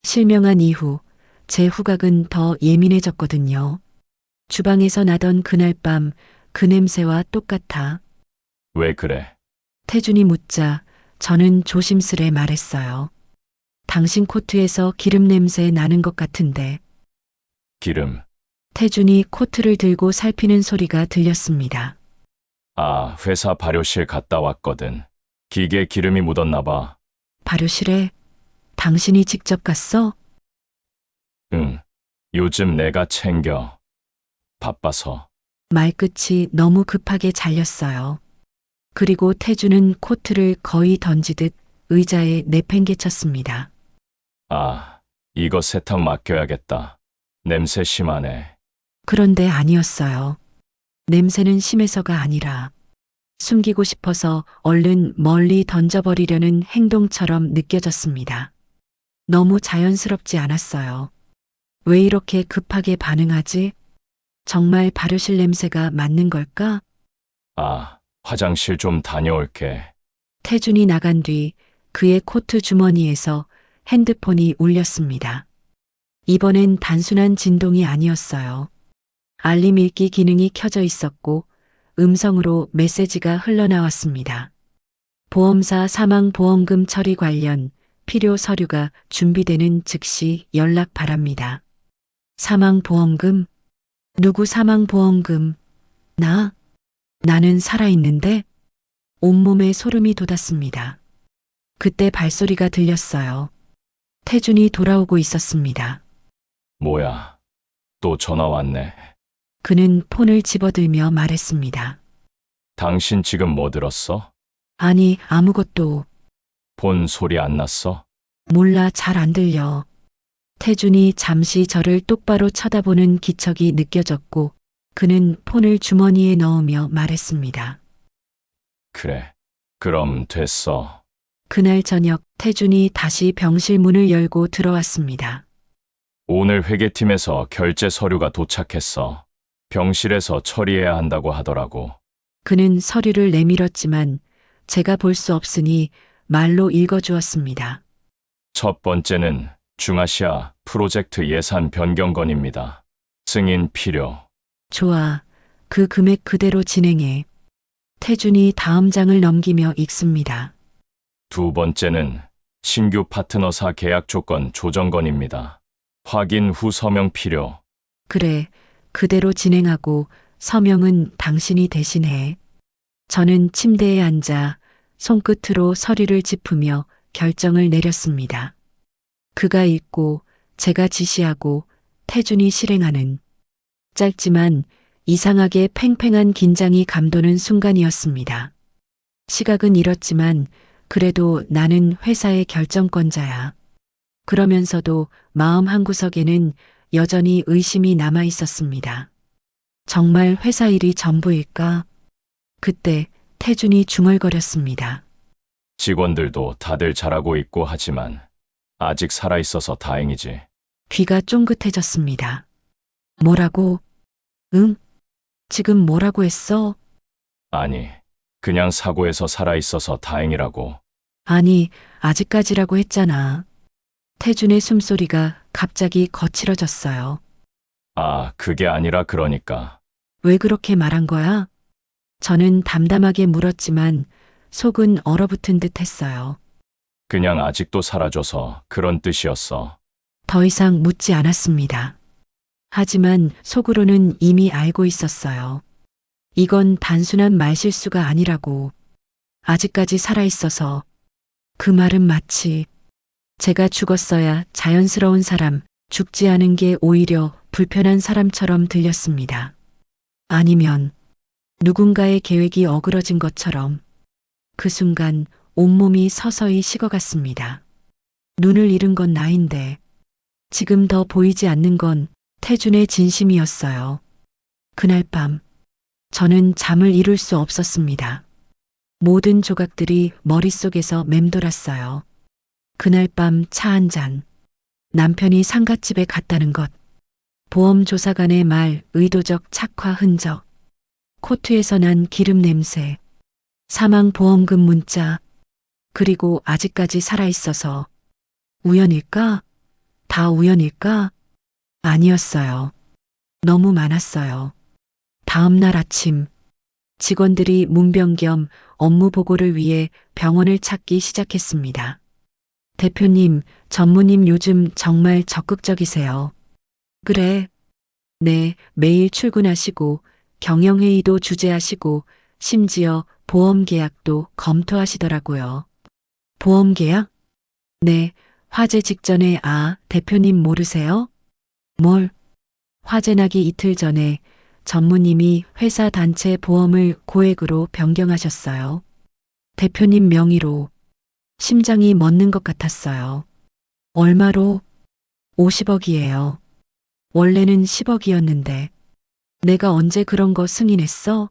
Speaker 2: 실명한 이후 제 후각은 더 예민해졌거든요. 주방에서 나던 그날 밤 그 냄새와 똑같아.
Speaker 1: 왜 그래?
Speaker 2: 태준이 묻자 저는 조심스레 말했어요. 당신 코트에서 기름 냄새 나는 것 같은데.
Speaker 1: 기름.
Speaker 2: 태준이 코트를 들고 살피는 소리가 들렸습니다.
Speaker 1: 아, 회사 발효실 갔다 왔거든. 기계 기름이 묻었나 봐.
Speaker 2: 발효실에? 당신이 직접 갔어?
Speaker 1: 응. 요즘 내가 챙겨. 바빠서.
Speaker 2: 말끝이 너무 급하게 잘렸어요. 그리고 태준은 코트를 거의 던지듯 의자에 내팽개쳤습니다.
Speaker 1: 아, 이거 세탁 맡겨야겠다. 냄새 심하네.
Speaker 2: 그런데 아니었어요. 냄새는 심해서가 아니라 숨기고 싶어서 얼른 멀리 던져버리려는 행동처럼 느껴졌습니다. 너무 자연스럽지 않았어요. 왜 이렇게 급하게 반응하지? 정말 발효실 냄새가 맞는 걸까?
Speaker 1: 아, 화장실 좀 다녀올게.
Speaker 2: 태준이 나간 뒤 그의 코트 주머니에서 핸드폰이 울렸습니다. 이번엔 단순한 진동이 아니었어요. 알림 읽기 기능이 켜져 있었고 음성으로 메시지가 흘러나왔습니다. 보험사 사망보험금 처리 관련 필요 서류가 준비되는 즉시 연락 바랍니다. 사망보험금? 누구 사망보험금? 나는 살아있는데? 온몸에 소름이 돋았습니다. 그때 발소리가 들렸어요. 태준이 돌아오고 있었습니다.
Speaker 1: 뭐야? 또 전화 왔네.
Speaker 2: 그는 폰을 집어들며 말했습니다.
Speaker 1: 당신 지금 뭐 들었어?
Speaker 2: 아니, 아무것도.
Speaker 1: 폰 소리 안 났어?
Speaker 2: 몰라, 잘 안 들려. 태준이 잠시 저를 똑바로 쳐다보는 기척이 느껴졌고 그는 폰을 주머니에 넣으며 말했습니다.
Speaker 1: 그래. 그럼 됐어.
Speaker 2: 그날 저녁 태준이 다시 병실 문을 열고 들어왔습니다.
Speaker 1: 오늘 회계팀에서 결제 서류가 도착했어. 병실에서 처리해야 한다고 하더라고.
Speaker 2: 그는 서류를 내밀었지만 제가 볼 수 없으니 말로 읽어주었습니다.
Speaker 1: 첫 번째는 중아시아 프로젝트 예산 변경 건입니다. 승인 필요.
Speaker 2: 좋아. 그 금액 그대로 진행해. 태준이 다음 장을 넘기며 읽습니다.
Speaker 1: 두 번째는 신규 파트너사 계약 조건 조정 건입니다. 확인 후 서명 필요.
Speaker 2: 그래. 그대로 진행하고 서명은 당신이 대신해. 저는 침대에 앉아 손끝으로 서류를 짚으며 결정을 내렸습니다. 그가 읽고 제가 지시하고 태준이 실행하는 짧지만 이상하게 팽팽한 긴장이 감도는 순간이었습니다. 시각은 잃었지만 그래도 나는 회사의 결정권자야. 그러면서도 마음 한구석에는 여전히 의심이 남아 있었습니다. 정말 회사 일이 전부일까? 그때 태준이 중얼거렸습니다.
Speaker 1: 직원들도 다들 잘하고 있고 하지만 아직 살아있어서 다행이지.
Speaker 2: 귀가 쫑긋해졌습니다. 뭐라고? 응? 지금 뭐라고 했어?
Speaker 1: 아니, 그냥 사고에서 살아있어서 다행이라고.
Speaker 2: 아니, 아직까지라고 했잖아. 태준의 숨소리가 갑자기 거칠어졌어요.
Speaker 1: 아, 그게 아니라 그러니까.
Speaker 2: 왜 그렇게 말한 거야? 저는 담담하게 물었지만 속은 얼어붙은 듯 했어요.
Speaker 1: 그냥 아직도 살아줘서 그런 뜻이었어.
Speaker 2: 더 이상 묻지 않았습니다. 하지만 속으로는 이미 알고 있었어요. 이건 단순한 말실수가 아니라고. 아직까지 살아있어서. 그 말은 마치 제가 죽었어야 자연스러운 사람, 죽지 않은 게 오히려 불편한 사람처럼 들렸습니다. 아니면 누군가의 계획이 어그러진 것처럼. 그 순간 온몸이 서서히 식어갔습니다. 눈을 잃은 건 나인데 지금 더 보이지 않는 건 태준의 진심이었어요. 그날 밤 저는 잠을 이룰 수 없었습니다. 모든 조각들이 머릿속에서 맴돌았어요. 그날 밤 차 한 잔, 남편이 상갓집에 갔다는 것, 보험조사관의 말 의도적 착화 흔적, 코트에서 난 기름 냄새, 사망보험금 문자, 그리고 아직까지 살아있어서 우연일까? 다 우연일까? 아니었어요. 너무 많았어요. 다음 날 아침 직원들이 문병 겸 업무 보고를 위해 병원을 찾기 시작했습니다. 대표님, 전무님 요즘 정말 적극적이세요. 그래. 네, 매일 출근하시고 경영회의도 주재하시고 심지어 보험 계약도 검토하시더라고요. 보험 계약? 네, 화재 직전에 대표님 모르세요? 뭘? 화재 나기 이틀 전에 전무님이 회사 단체 보험을 고액으로 변경하셨어요. 대표님 명의로. 심장이 멎는 것 같았어요. 얼마로? 50억이에요. 원래는 10억이었는데. 내가 언제 그런 거 승인했어?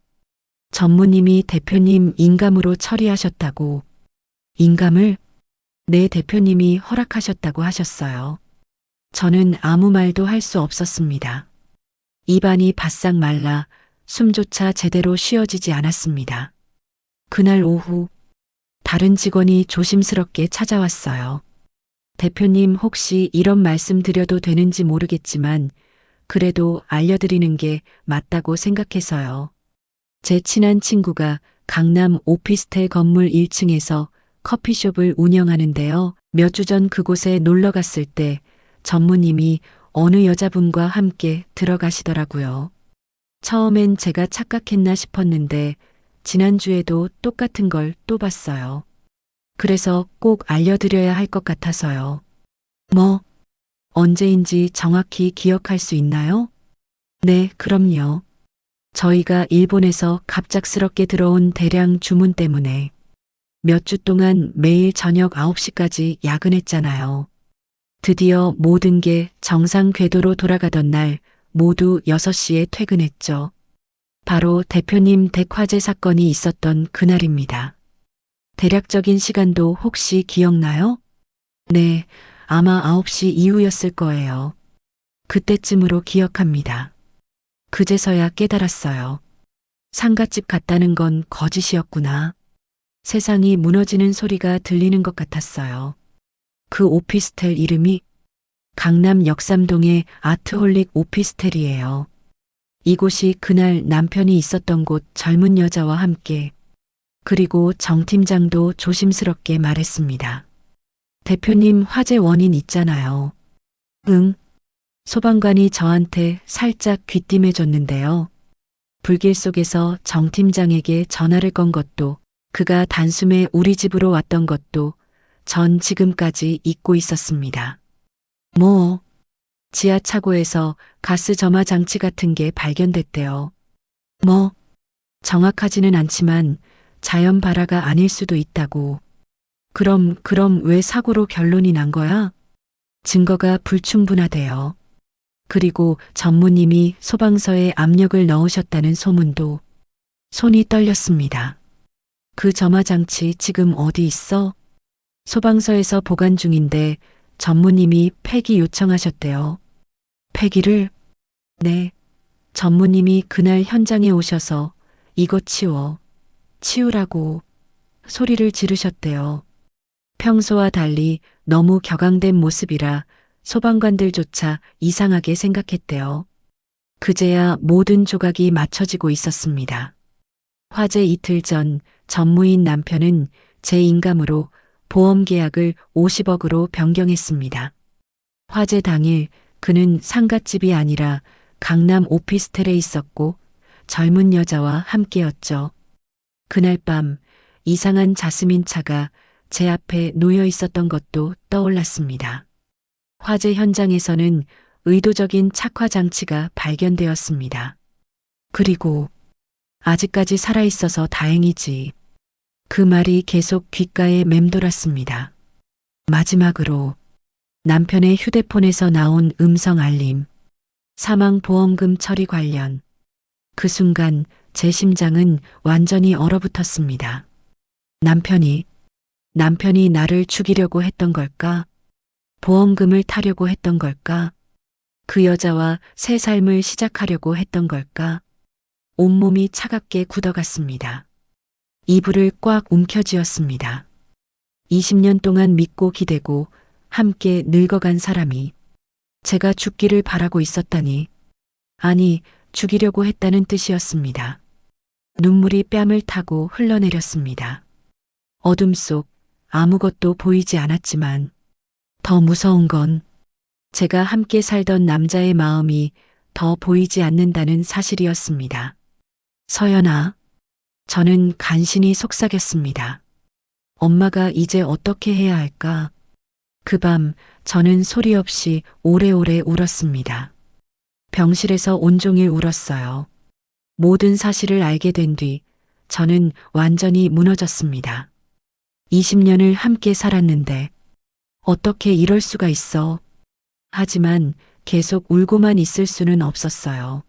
Speaker 2: 전무님이 대표님 인감으로 처리하셨다고. 인감을? 네, 대표님이 허락하셨다고 하셨어요. 저는 아무 말도 할 수 없었습니다. 입안이 바싹 말라 숨조차 제대로 쉬어지지 않았습니다. 그날 오후 다른 직원이 조심스럽게 찾아왔어요. 대표님, 혹시 이런 말씀 드려도 되는지 모르겠지만 그래도 알려드리는 게 맞다고 생각해서요. 제 친한 친구가 강남 오피스텔 건물 1층에서 커피숍을 운영하는데요. 몇 주 전 그곳에 놀러 갔을 때 전무님이 어느 여자분과 함께 들어가시더라고요. 처음엔 제가 착각했나 싶었는데 지난주에도 똑같은 걸 또 봤어요. 그래서 꼭 알려드려야 할 것 같아서요. 뭐, 언제인지 정확히 기억할 수 있나요? 네, 그럼요. 저희가 일본에서 갑작스럽게 들어온 대량 주문 때문에 몇 주 동안 매일 저녁 9시까지 야근했잖아요. 드디어 모든 게 정상 궤도로 돌아가던 날 모두 6시에 퇴근했죠. 바로 대표님 댁 화재 사건이 있었던 그날입니다. 대략적인 시간도 혹시 기억나요? 네, 아마 9시 이후였을 거예요. 그때쯤으로 기억합니다. 그제서야 깨달았어요. 상갓집 갔다는 건 거짓이었구나. 세상이 무너지는 소리가 들리는 것 같았어요. 그 오피스텔 이름이 강남 역삼동의 아트홀릭 오피스텔이에요. 이곳이 그날 남편이 있었던 곳 젊은 여자와 함께 그리고 정 팀장도 조심스럽게 말했습니다. 대표님 화재 원인 있잖아요. 응. 소방관이 저한테 살짝 귀띔해줬는데요. 불길 속에서 정 팀장에게 전화를 건 것도 그가 단숨에 우리 집으로 왔던 것도 전 지금까지 잊고 있었습니다. 뭐? 지하 차고에서 가스 점화 장치 같은 게 발견됐대요. 뭐? 정확하지는 않지만 자연 발화가 아닐 수도 있다고. 그럼 왜 사고로 결론이 난 거야? 증거가 불충분하대요. 그리고 전무님이 소방서에 압력을 넣으셨다는 소문도. 손이 떨렸습니다. 그 점화장치 지금 어디 있어? 소방서에서 보관 중인데 전무님이 폐기 요청하셨대요. 폐기를? 네. 전무님이 그날 현장에 오셔서 이거 치우라고 소리를 지르셨대요. 평소와 달리 너무 격앙된 모습이라 소방관들조차 이상하게 생각했대요. 그제야 모든 조각이 맞춰지고 있었습니다. 화재 이틀 전 전무인 남편은 제 인감으로 보험 계약을 50억으로 변경했습니다. 화재 당일 그는 상갓집이 아니라 강남 오피스텔에 있었고 젊은 여자와 함께였죠. 그날 밤 이상한 자스민 차가 제 앞에 놓여 있었던 것도 떠올랐습니다. 화재 현장에서는 의도적인 착화 장치가 발견되었습니다. 그리고 아직까지 살아있어서 다행이지. 그 말이 계속 귓가에 맴돌았습니다. 마지막으로 남편의 휴대폰에서 나온 음성 알림. 사망보험금 처리 관련. 그 순간 제 심장은 완전히 얼어붙었습니다. 남편이 나를 죽이려고 했던 걸까? 보험금을 타려고 했던 걸까? 그 여자와 새 삶을 시작하려고 했던 걸까? 온몸이 차갑게 굳어갔습니다. 이불을 꽉 움켜쥐었습니다. 20년 동안 믿고 기대고 함께 늙어간 사람이 제가 죽기를 바라고 있었다니. 아니, 죽이려고 했다는 뜻이었습니다. 눈물이 뺨을 타고 흘러내렸습니다. 어둠 속 아무것도 보이지 않았지만 더 무서운 건 제가 함께 살던 남자의 마음이 더 보이지 않는다는 사실이었습니다. 서연아, 저는 간신히 속삭였습니다. 엄마가 이제 어떻게 해야 할까? 그 밤 저는 소리 없이 오래오래 울었습니다. 병실에서 온종일 울었어요. 모든 사실을 알게 된 뒤 저는 완전히 무너졌습니다. 20년을 함께 살았는데 어떻게 이럴 수가 있어? 하지만 계속 울고만 있을 수는 없었어요.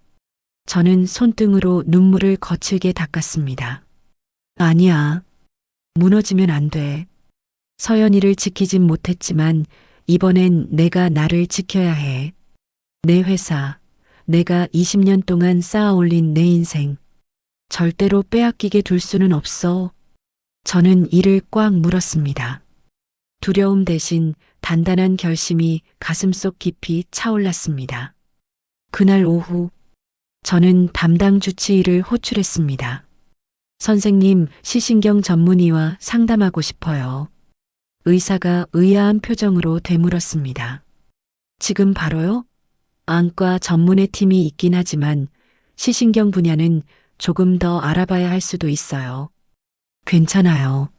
Speaker 2: 저는 손등으로 눈물을 거칠게 닦았습니다. 아니야. 무너지면 안 돼. 서연이를 지키진 못했지만 이번엔 내가 나를 지켜야 해. 내 회사, 내가 20년 동안 쌓아 올린 내 인생. 절대로 빼앗기게 둘 수는 없어. 저는 이를 꽉 물었습니다. 두려움 대신 단단한 결심이 가슴속 깊이 차올랐습니다. 그날 오후 저는 담당 주치의를 호출했습니다. 선생님, 시신경 전문의와 상담하고 싶어요. 의사가 의아한 표정으로 되물었습니다. 지금 바로요? 안과 전문의 팀이 있긴 하지만 시신경 분야는 조금 더 알아봐야 할 수도 있어요. 괜찮아요.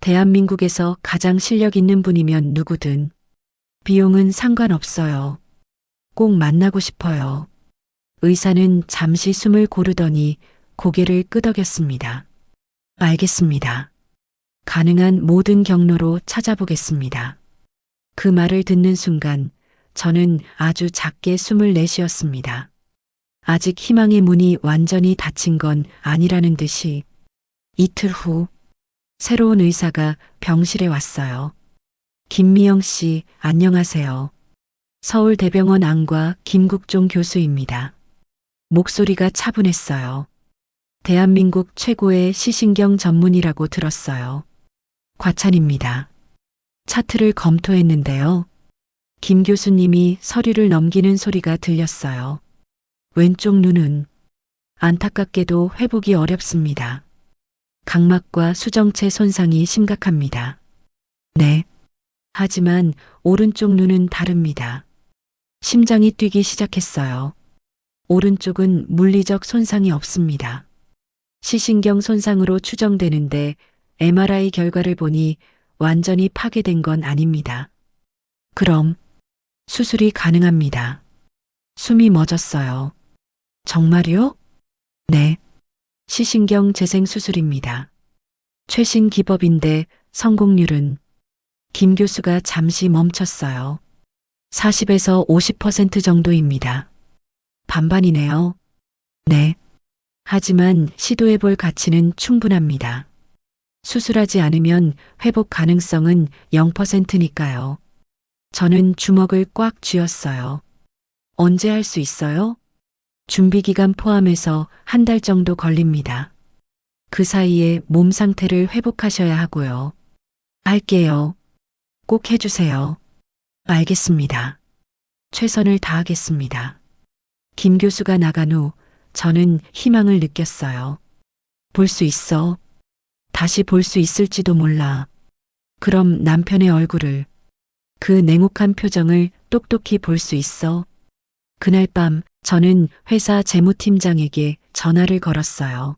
Speaker 2: 대한민국에서 가장 실력 있는 분이면 누구든. 비용은 상관없어요. 꼭 만나고 싶어요. 의사는 잠시 숨을 고르더니 고개를 끄덕였습니다. 알겠습니다. 가능한 모든 경로로 찾아보겠습니다. 그 말을 듣는 순간 저는 아주 작게 숨을 내쉬었습니다. 아직 희망의 문이 완전히 닫힌 건 아니라는 듯이. 이틀 후 새로운 의사가 병실에 왔어요. 김미영 씨, 안녕하세요. 서울대병원 안과 김국종 교수입니다. 목소리가 차분했어요. 대한민국 최고의 시신경 전문이라고 들었어요. 과찬입니다. 차트를 검토했는데요. 김 교수님이 서류를 넘기는 소리가 들렸어요. 왼쪽 눈은 안타깝게도 회복이 어렵습니다. 각막과 수정체 손상이 심각합니다. 네. 하지만 오른쪽 눈은 다릅니다. 심장이 뛰기 시작했어요. 오른쪽은 물리적 손상이 없습니다. 시신경 손상으로 추정되는데 MRI 결과를 보니 완전히 파괴된 건 아닙니다. 그럼 수술이 가능합니다. 숨이 멎었어요. 정말요? 네. 시신경 재생 수술입니다. 최신 기법인데 성공률은 김 교수가 잠시 멈췄어요. 40에서 50% 정도입니다. 반반이네요. 네. 하지만 시도해 볼 가치는 충분합니다. 수술하지 않으면 회복 가능성은 0%니까요. 저는 주먹을 꽉 쥐었어요. 언제 할 수 있어요? 준비 기간 포함해서 한 달 정도 걸립니다. 그 사이에 몸 상태를 회복하셔야 하고요. 할게요. 꼭 해주세요. 알겠습니다. 최선을 다하겠습니다. 김 교수가 나간 후 저는 희망을 느꼈어요. 볼 수 있어. 다시 볼 수 있을지도 몰라. 그럼 남편의 얼굴을, 그 냉혹한 표정을 똑똑히 볼 수 있어. 그날 밤 저는 회사 재무팀장에게 전화를 걸었어요.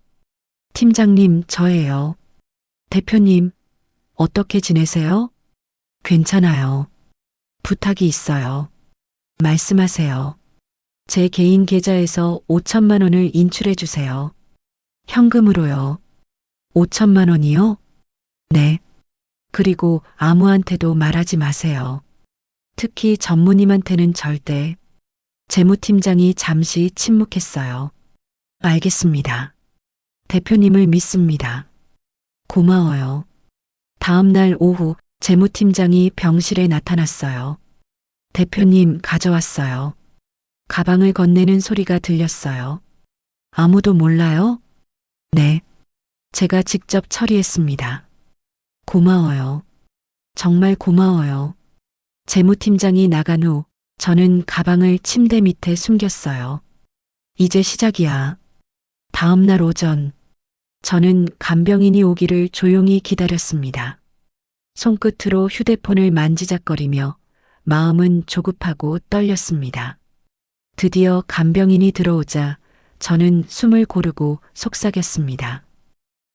Speaker 2: 팀장님, 저예요. 대표님, 어떻게 지내세요? 괜찮아요. 부탁이 있어요. 말씀하세요. 제 개인 계좌에서 5천만 원을 인출해 주세요. 현금으로요. 5천만 원이요? 네. 그리고 아무한테도 말하지 마세요. 특히 전무님한테는 절대. 재무팀장이 잠시 침묵했어요. 알겠습니다. 대표님을 믿습니다. 고마워요. 다음 날 오후 재무팀장이 병실에 나타났어요. 대표님, 가져왔어요. 가방을 건네는 소리가 들렸어요. 아무도 몰라요? 네. 제가 직접 처리했습니다. 고마워요. 정말 고마워요. 재무팀장이 나간 후 저는 가방을 침대 밑에 숨겼어요. 이제 시작이야. 다음 날 오전, 저는 간병인이 오기를 조용히 기다렸습니다. 손끝으로 휴대폰을 만지작거리며 마음은 조급하고 떨렸습니다. 드디어 간병인이 들어오자 저는 숨을 고르고 속삭였습니다.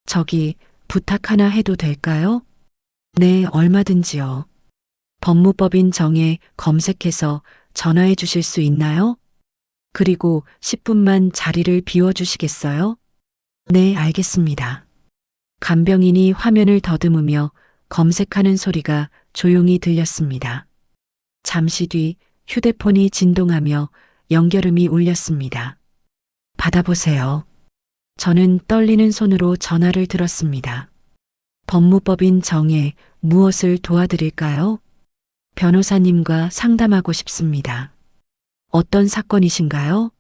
Speaker 2: 저기, 부탁 하나 해도 될까요? 네, 얼마든지요. 법무법인 정에 검색해서 전화해 주실 수 있나요? 그리고 10분만 자리를 비워주시겠어요? 네, 알겠습니다. 간병인이 화면을 더듬으며 검색하는 소리가 조용히 들렸습니다. 잠시 뒤 휴대폰이 진동하며 연결음이 울렸습니다. 받아보세요. 저는 떨리는 손으로 전화를 들었습니다. 법무법인 정에 무엇을 도와드릴까요? 변호사님과 상담하고 싶습니다. 어떤 사건이신가요?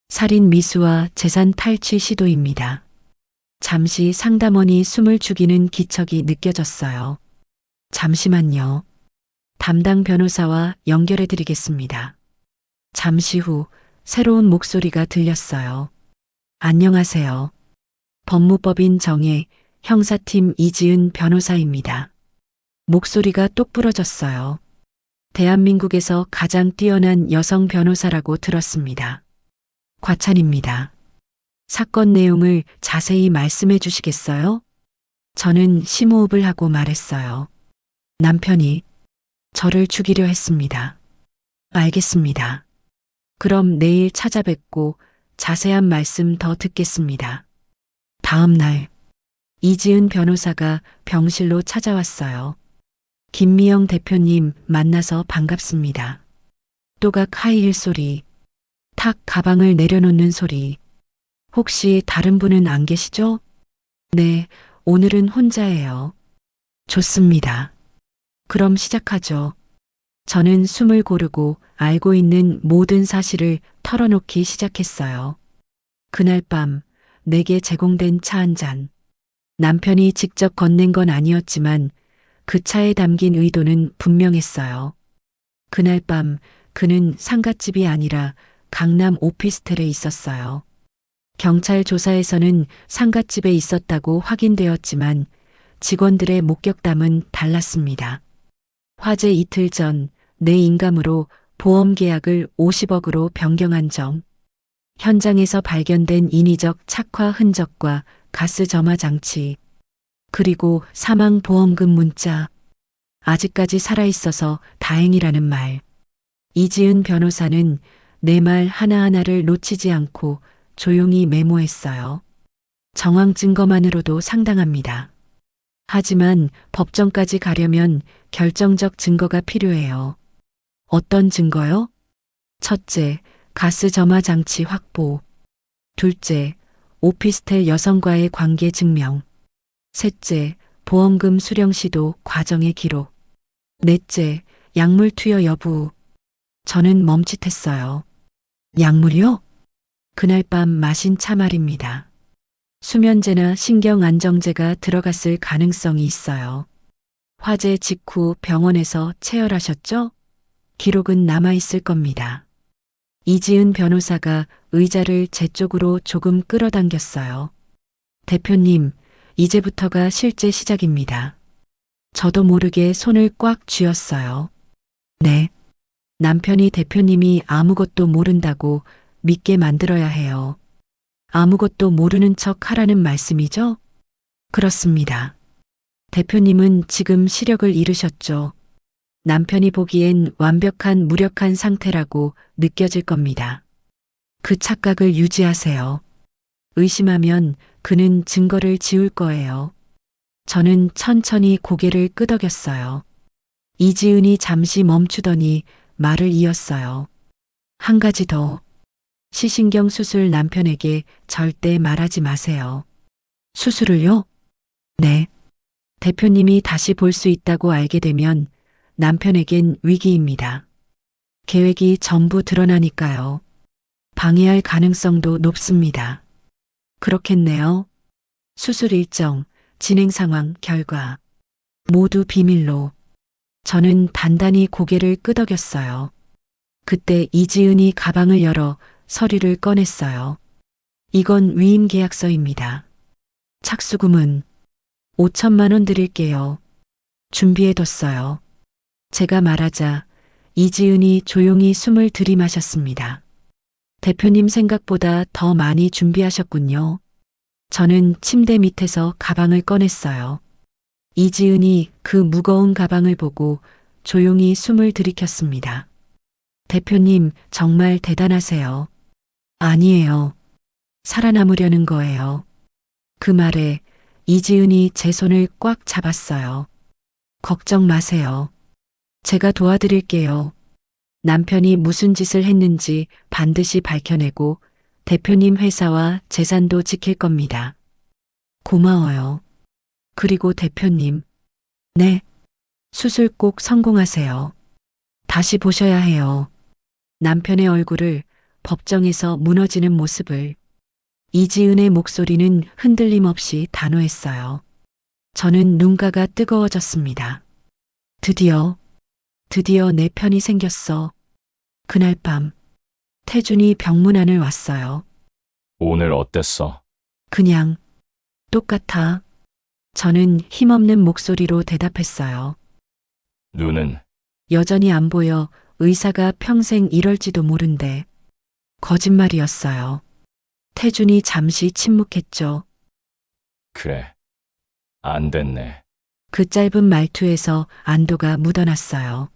Speaker 2: 살인 미수와 재산 탈취 시도입니다. 잠시 상담원이 숨을 죽이는 기척이 느껴졌어요. 잠시만요. 담당 변호사와 연결해 드리겠습니다. 잠시 후 새로운 목소리가 들렸어요. 안녕하세요. 법무법인 정의 형사팀 이지은 변호사입니다. 목소리가 똑 부러졌어요. 대한민국에서 가장 뛰어난 여성 변호사라고 들었습니다. 과찬입니다. 사건 내용을 자세히 말씀해 주시겠어요? 저는 심호흡을 하고 말했어요. 남편이 저를 죽이려 했습니다. 알겠습니다. 그럼 내일 찾아뵙고 자세한 말씀 더 듣겠습니다. 다음 날 이지은 변호사가 병실로 찾아왔어요. 김미영 대표님 만나서 반갑습니다. 또각 하이힐 소리, 탁 가방을 내려놓는 소리. 혹시 다른 분은 안 계시죠? 네, 오늘은 혼자예요. 좋습니다. 그럼 시작하죠. 저는 숨을 고르고 알고 있는 모든 사실을 털어놓기 시작했어요. 그날 밤 내게 제공된 차 한 잔. 남편이 직접 건넨 건 아니었지만 그 차에 담긴 의도는 분명했어요. 그날 밤 그는 상갓집이 아니라 강남 오피스텔에 있었어요. 경찰 조사에서는 상갓집에 있었다고 확인되었지만 직원들의 목격담은 달랐습니다. 화재 이틀 전 내 인감으로 보험 계약을 50억으로 변경한 점, 현장에서 발견된 인위적 착화 흔적과 가스 점화 장치, 그리고 사망 보험금 문자, 아직까지 살아있어서 다행이라는 말. 이지은 변호사는 내 말 하나하나를 놓치지 않고 조용히 메모했어요. 정황 증거만으로도 상당합니다. 하지만 법정까지 가려면 결정적 증거가 필요해요. 어떤 증거요? 첫째, 가스 점화 장치 확보. 둘째, 오피스텔 여성과의 관계 증명. 셋째, 보험금 수령 시도 과정의 기록. 넷째, 약물 투여 여부. 저는 멈칫했어요. 약물이요? 그날 밤 마신 차 말입니다. 수면제나 신경안정제가 들어갔을 가능성이 있어요. 화재 직후 병원에서 체열하셨죠? 기록은 남아있을 겁니다. 이지은 변호사가 의자를 제 쪽으로 조금 끌어당겼어요. 대표님, 이제부터가 실제 시작입니다. 저도 모르게 손을 꽉 쥐었어요. 네. 남편이 대표님이 아무것도 모른다고 믿게 만들어야 해요. 아무것도 모르는 척 하라는 말씀이죠? 그렇습니다. 대표님은 지금 시력을 잃으셨죠. 남편이 보기엔 완벽한 무력한 상태라고 느껴질 겁니다. 그 착각을 유지하세요. 의심하면 그는 증거를 지울 거예요. 저는 천천히 고개를 끄덕였어요. 이지은이 잠시 멈추더니 말을 이었어요. 한 가지 더. 시신경 수술 남편에게 절대 말하지 마세요. 수술을요? 네. 대표님이 다시 볼 수 있다고 알게 되면 남편에겐 위기입니다. 계획이 전부 드러나니까요. 방해할 가능성도 높습니다. 그렇겠네요. 수술 일정, 진행 상황, 결과. 모두 비밀로. 저는 단단히 고개를 끄덕였어요. 그때 이지은이 가방을 열어 서류를 꺼냈어요. 이건 위임 계약서입니다. 착수금은 5천만 원 드릴게요. 준비해뒀어요. 제가 말하자 이지은이 조용히 숨을 들이마셨습니다. 대표님 생각보다 더 많이 준비하셨군요. 저는 침대 밑에서 가방을 꺼냈어요. 이지은이 그 무거운 가방을 보고 조용히 숨을 들이켰습니다. 대표님 정말 대단하세요. 아니에요. 살아남으려는 거예요. 그 말에 이지은이 제 손을 꽉 잡았어요. 걱정 마세요. 제가 도와드릴게요. 남편이 무슨 짓을 했는지 반드시 밝혀내고 대표님 회사와 재산도 지킬 겁니다. 고마워요. 그리고 대표님. 네. 수술 꼭 성공하세요. 다시 보셔야 해요. 남편의 얼굴을 법정에서 무너지는 모습을. 이지은의 목소리는 흔들림 없이 단호했어요. 저는 눈가가 뜨거워졌습니다. 드디어 내 편이 생겼어. 그날 밤, 태준이 병문 안을 왔어요.
Speaker 1: 오늘 어땠어?
Speaker 2: 그냥, 똑같아. 저는 힘없는 목소리로 대답했어요.
Speaker 1: 눈은
Speaker 2: 여전히 안 보여 의사가 평생 이럴지도 모른대. 거짓말이었어요. 태준이 잠시 침묵했죠.
Speaker 1: 그래. 안 됐네.
Speaker 2: 그 짧은 말투에서 안도가 묻어났어요.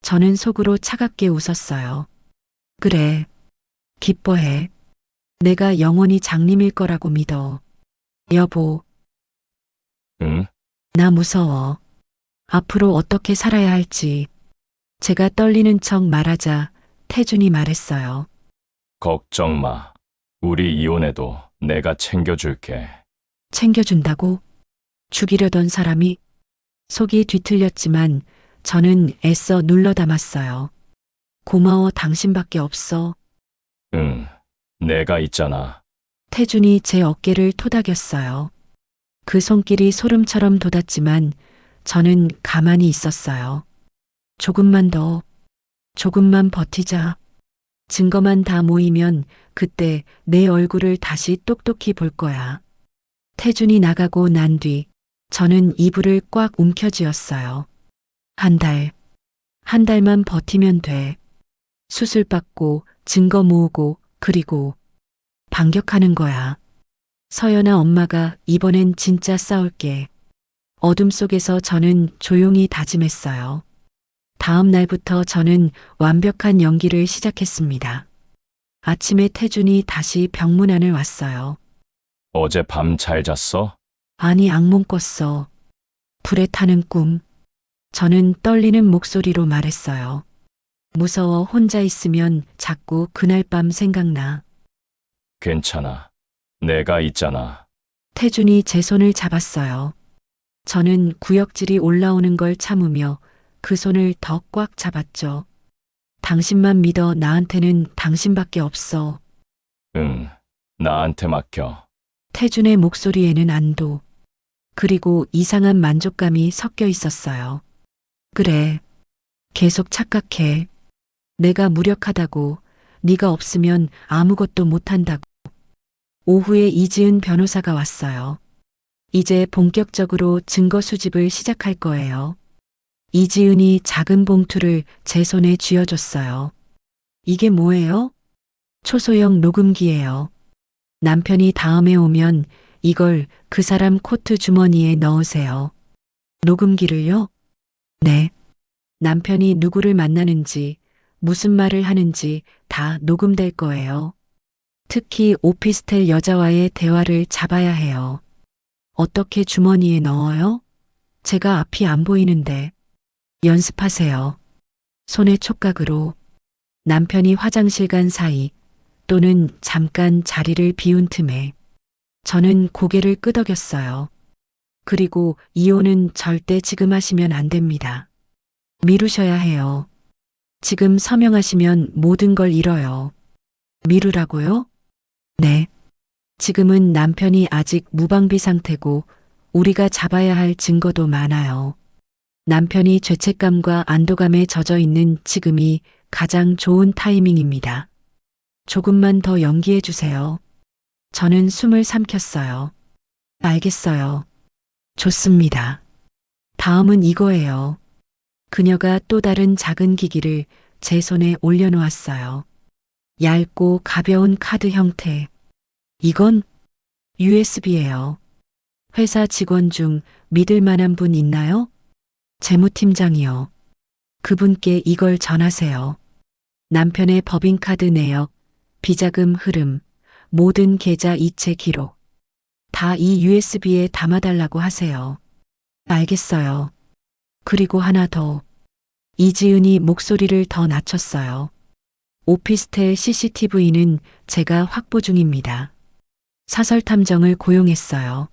Speaker 2: 저는 속으로 차갑게 웃었어요. 그래. 기뻐해. 내가 영원히 장님일 거라고 믿어. 여보,
Speaker 1: 응?
Speaker 2: 나 무서워. 앞으로 어떻게 살아야 할지. 제가 떨리는 척 말하자 태준이 말했어요.
Speaker 1: 걱정 마. 우리 이혼해도 내가 챙겨줄게.
Speaker 2: 챙겨준다고? 죽이려던 사람이 속이 뒤틀렸지만 저는 애써 눌러 담았어요. 고마워 당신밖에 없어.
Speaker 1: 응, 내가 있잖아.
Speaker 2: 태준이 제 어깨를 토닥였어요. 그 손길이 소름처럼 돋았지만 저는 가만히 있었어요. 조금만 더, 조금만 버티자. 증거만 다 모이면 그때 내 얼굴을 다시 똑똑히 볼 거야. 태준이 나가고 난 뒤 저는 이불을 꽉 움켜쥐었어요. 한 달만 버티면 돼. 수술 받고 증거 모으고 그리고 반격하는 거야. 서연아 엄마가 이번엔 진짜 싸울게. 어둠 속에서 저는 조용히 다짐했어요. 다음 날부터 저는 완벽한 연기를 시작했습니다. 아침에 태준이 다시 병문 안을 왔어요.
Speaker 1: 어제 밤 잘 잤어?
Speaker 2: 아니 악몽 꿨어. 불에 타는 꿈. 저는 떨리는 목소리로 말했어요. 무서워 혼자 있으면 자꾸 그날 밤 생각나.
Speaker 1: 괜찮아. 내가 있잖아.
Speaker 2: 태준이 제 손을 잡았어요. 저는 구역질이 올라오는 걸 참으며 그 손을 더 꽉 잡았죠. 당신만 믿어 나한테는 당신밖에 없어.
Speaker 1: 응, 나한테 맡겨.
Speaker 2: 태준의 목소리에는 안도, 그리고 이상한 만족감이 섞여 있었어요. 그래, 계속 착각해. 내가 무력하다고, 네가 없으면 아무것도 못한다고. 오후에 이지은 변호사가 왔어요. 이제 본격적으로 증거 수집을 시작할 거예요. 이지은이 작은 봉투를 제 손에 쥐어줬어요. 이게 뭐예요? 초소형 녹음기예요. 남편이 다음에 오면 이걸 그 사람 코트 주머니에 넣으세요. 녹음기를요? 네. 남편이 누구를 만나는지, 무슨 말을 하는지 다 녹음될 거예요. 특히 오피스텔 여자와의 대화를 잡아야 해요. 어떻게 주머니에 넣어요? 제가 앞이 안 보이는데. 연습하세요. 손의 촉각으로. 남편이 화장실 간 사이 또는 잠깐 자리를 비운 틈에 저는 고개를 끄덕였어요. 그리고 이혼은 절대 지금 하시면 안 됩니다. 미루셔야 해요. 지금 서명하시면 모든 걸 잃어요. 미루라고요? 네. 지금은 남편이 아직 무방비 상태고 우리가 잡아야 할 증거도 많아요. 남편이 죄책감과 안도감에 젖어 있는 지금이 가장 좋은 타이밍입니다. 조금만 더 연기해 주세요. 저는 숨을 삼켰어요. 알겠어요. 좋습니다. 다음은 이거예요. 그녀가 또 다른 작은 기기를 제 손에 올려놓았어요. 얇고 가벼운 카드 형태. 이건 USB예요. 회사 직원 중 믿을 만한 분 있나요? 재무팀장이요. 그분께 이걸 전하세요. 남편의 법인카드 내역, 비자금 흐름, 모든 계좌 이체 기록. 다 이 USB에 담아달라고 하세요. 알겠어요. 그리고 하나 더. 이지은이 목소리를 더 낮췄어요. 오피스텔 CCTV는 제가 확보 중입니다. 사설 탐정을 고용했어요.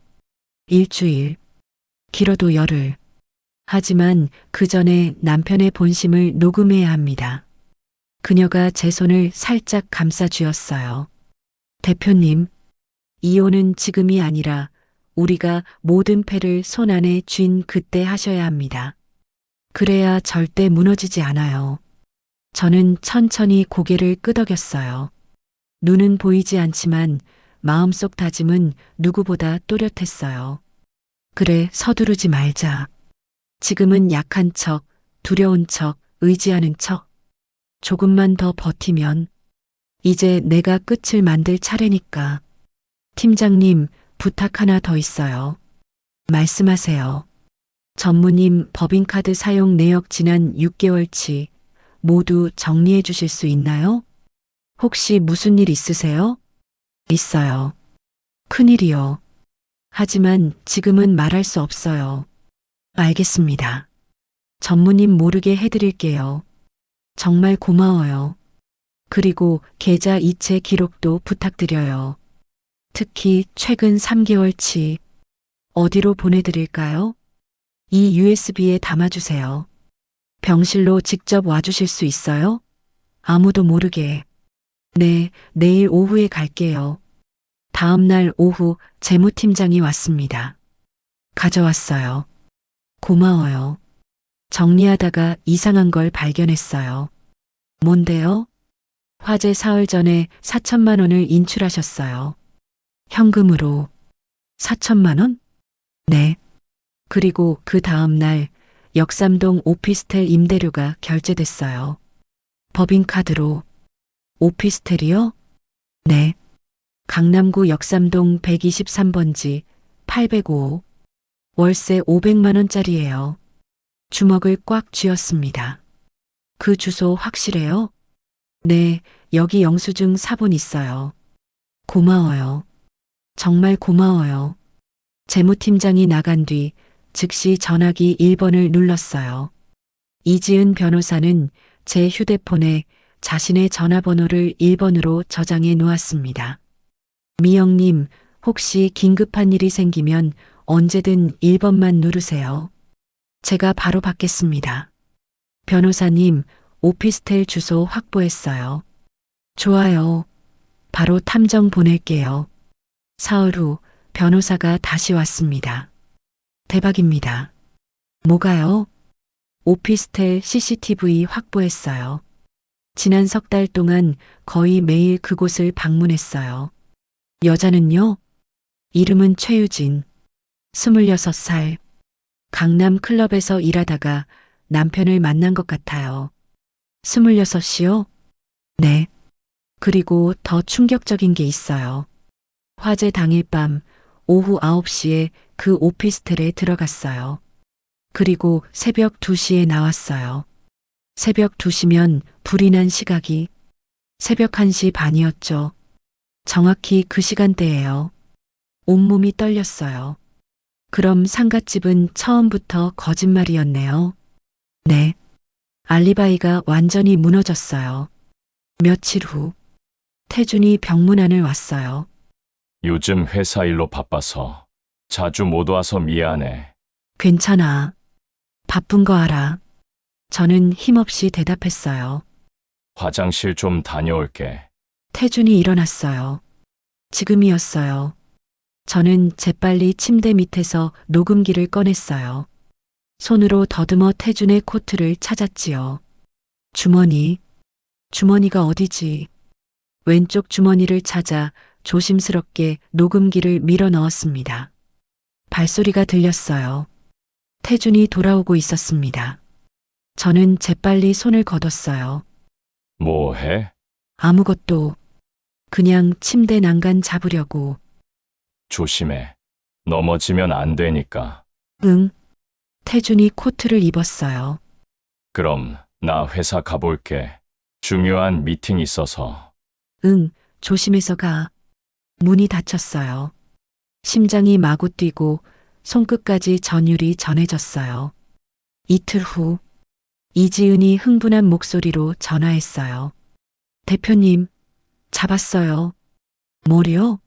Speaker 2: 일주일, 길어도 열흘. 하지만 그 전에 남편의 본심을 녹음해야 합니다. 그녀가 제 손을 살짝 감싸 쥐었어요. 대표님, 이혼은 지금이 아니라 우리가 모든 패를 손 안에 쥔 그때 하셔야 합니다. 그래야 절대 무너지지 않아요. 저는 천천히 고개를 끄덕였어요. 눈은 보이지 않지만 마음속 다짐은 누구보다 또렷했어요. 그래, 서두르지 말자. 지금은 약한 척, 두려운 척, 의지하는 척. 조금만 더 버티면 이제 내가 끝을 만들 차례니까. 팀장님, 부탁 하나 더 있어요. 말씀하세요. 전무님 법인카드 사용 내역 지난 6개월치 모두 정리해 주실 수 있나요? 혹시 무슨 일 있으세요? 있어요. 큰일이요. 하지만 지금은 말할 수 없어요. 알겠습니다. 전무님 모르게 해드릴게요. 정말 고마워요. 그리고 계좌 이체 기록도 부탁드려요. 특히 최근 3개월치. 어디로 보내드릴까요? 이 USB에 담아주세요. 병실로 직접 와주실 수 있어요? 아무도 모르게. 네, 내일 오후에 갈게요. 다음 날 오후 재무팀장이 왔습니다. 가져왔어요. 고마워요. 정리하다가 이상한 걸 발견했어요. 뭔데요? 화재 사흘 전에 4천만 원을 인출하셨어요. 현금으로 4천만 원? 네. 그리고 그 다음 날 역삼동 오피스텔 임대료가 결제됐어요. 법인카드로. 오피스텔이요? 네. 강남구 역삼동 123번지 805. 월세 500만 원짜리예요. 주먹을 꽉 쥐었습니다. 그 주소 확실해요? 네, 여기 영수증 사본 있어요. 고마워요. 정말 고마워요. 재무팀장이 나간 뒤 즉시 전화기 1번을 눌렀어요. 이지은 변호사는 제 휴대폰에 자신의 전화번호를 1번으로 저장해 놓았습니다. 미영님, 혹시 긴급한 일이 생기면 언제든 1번만 누르세요. 제가 바로 받겠습니다. 변호사님, 오피스텔 주소 확보했어요. 좋아요. 바로 탐정 보낼게요. 사흘 후 변호사가 다시 왔습니다. 대박입니다. 뭐가요? 오피스텔 CCTV 확보했어요. 지난 석 달 동안 거의 매일 그곳을 방문했어요. 여자는요? 이름은 최유진. 26살. 강남 클럽에서 일하다가 남편을 만난 것 같아요. 26이요? 네. 그리고 더 충격적인 게 있어요. 화재 당일 밤 오후 9시에 그 오피스텔에 들어갔어요. 그리고 새벽 2시에 나왔어요. 새벽 2시면 불이 난 시각이 새벽 1시 반이었죠. 정확히 그 시간대예요. 온몸이 떨렸어요. 그럼 상갓집은 처음부터 거짓말이었네요. 네. 알리바이가 완전히 무너졌어요. 며칠 후 태준이 병문안을 왔어요.
Speaker 1: 요즘 회사 일로 바빠서 자주 못 와서 미안해.
Speaker 2: 괜찮아. 바쁜 거 알아. 저는 힘없이 대답했어요.
Speaker 1: 화장실 좀 다녀올게.
Speaker 2: 태준이 일어났어요. 지금이었어요. 저는 재빨리 침대 밑에서 녹음기를 꺼냈어요. 손으로 더듬어 태준의 코트를 찾았지요. 주머니가 어디지? 왼쪽 주머니를 찾아 조심스럽게 녹음기를 밀어 넣었습니다. 발소리가 들렸어요. 태준이 돌아오고 있었습니다. 저는 재빨리 손을 걷었어요.
Speaker 1: 뭐 해?
Speaker 2: 아무것도. 그냥 침대 난간 잡으려고.
Speaker 1: 조심해. 넘어지면 안 되니까.
Speaker 2: 응. 태준이 코트를 입었어요.
Speaker 1: 그럼 나 회사 가볼게. 중요한 미팅 있어서.
Speaker 2: 응, 조심해서 가. 문이 닫혔어요. 심장이 마구 뛰고 손끝까지 전율이 전해졌어요. 이틀 후, 이지은이 흥분한 목소리로 전화했어요. 대표님, 잡았어요. 뭐요?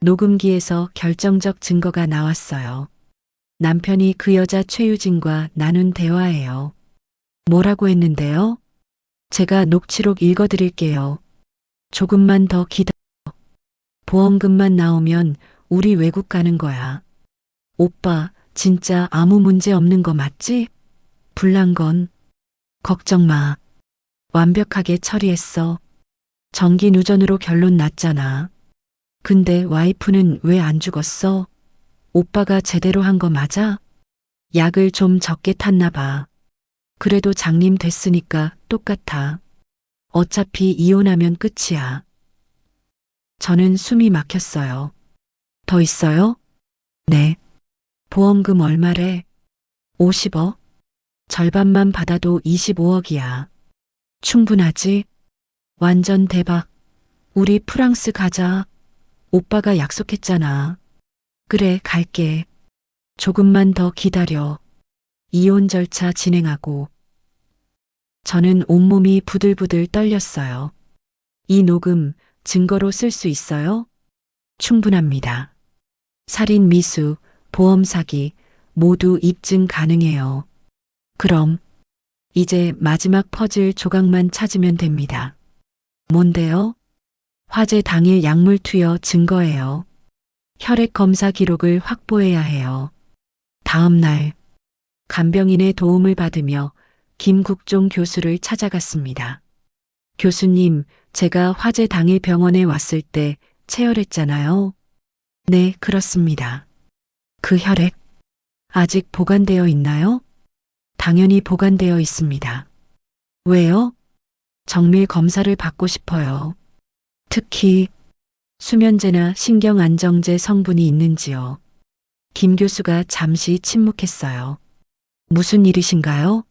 Speaker 2: 녹음기에서 결정적 증거가 나왔어요. 남편이 그 여자 최유진과 나눈 대화예요. 뭐라고 했는데요? 제가 녹취록 읽어드릴게요. 조금만 더 기다려. 보험금만 나오면 우리 외국 가는 거야. 오빠, 진짜 아무 문제 없는 거 맞지? 불난 건. 걱정 마. 완벽하게 처리했어. 전기 누전으로 결론 났잖아. 근데 와이프는 왜 안 죽었어? 오빠가 제대로 한 거 맞아? 약을 좀 적게 탔나 봐. 그래도 장님 됐으니까 똑같아. 어차피 이혼하면 끝이야. 저는 숨이 막혔어요. 더 있어요? 네. 보험금 얼마래? 50억? 절반만 받아도 25억이야. 충분하지? 완전 대박. 우리 프랑스 가자. 오빠가 약속했잖아. 그래, 갈게. 조금만 더 기다려. 이혼 절차 진행하고. 저는 온몸이 부들부들 떨렸어요. 이 녹음 증거로 쓸 수 있어요? 충분합니다. 살인 미수, 보험 사기 모두 입증 가능해요. 그럼 이제 마지막 퍼즐 조각만 찾으면 됩니다. 뭔데요? 화재 당일 약물 투여 증거예요. 혈액 검사 기록을 확보해야 해요. 다음 날 간병인의 도움을 받으며 김국종 교수를 찾아갔습니다. 교수님, 제가 화재 당일 병원에 왔을 때 체열했잖아요. 네, 그렇습니다. 그 혈액 아직 보관되어 있나요? 당연히 보관되어 있습니다. 왜요? 정밀 검사를 받고 싶어요. 특히 수면제나 신경안정제 성분이 있는지요. 김 교수가 잠시 침묵했어요. 무슨 일이신가요?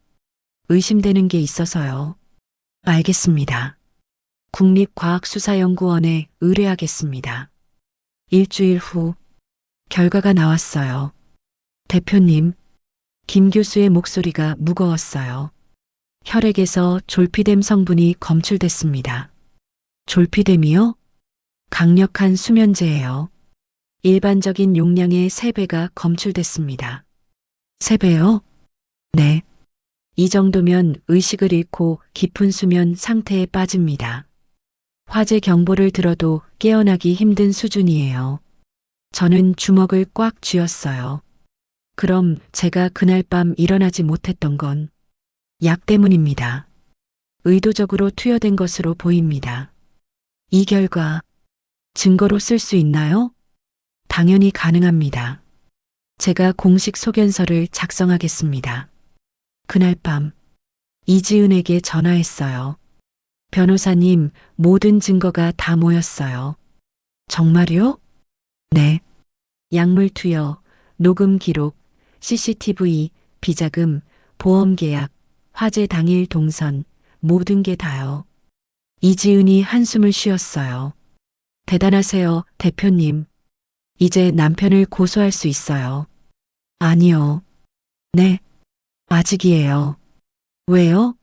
Speaker 2: 의심되는 게 있어서요. 알겠습니다. 국립과학수사연구원에 의뢰하겠습니다. 일주일 후 결과가 나왔어요. 대표님, 김 교수의 목소리가 무거웠어요. 혈액에서 졸피뎀 성분이 검출됐습니다. 졸피뎀이요? 강력한 수면제예요. 일반적인 용량의 3배가 검출됐습니다. 3배요? 네. 이 정도면 의식을 잃고 깊은 수면 상태에 빠집니다. 화재 경보를 들어도 깨어나기 힘든 수준이에요. 저는 주먹을 꽉 쥐었어요. 그럼 제가 그날 밤 일어나지 못했던 건 약 때문입니다. 의도적으로 투여된 것으로 보입니다. 이 결과 증거로 쓸 수 있나요? 당연히 가능합니다. 제가 공식 소견서를 작성하겠습니다. 그날 밤 이지은에게 전화했어요. 변호사님, 모든 증거가 다 모였어요. 정말요? 네. 약물 투여, 녹음 기록, CCTV, 비자금, 보험 계약, 화재 당일 동선, 모든 게 다요. 이지은이 한숨을 쉬었어요. 대단하세요, 대표님. 이제 남편을 고소할 수 있어요. 아니요. 네. 아직이에요. 왜요?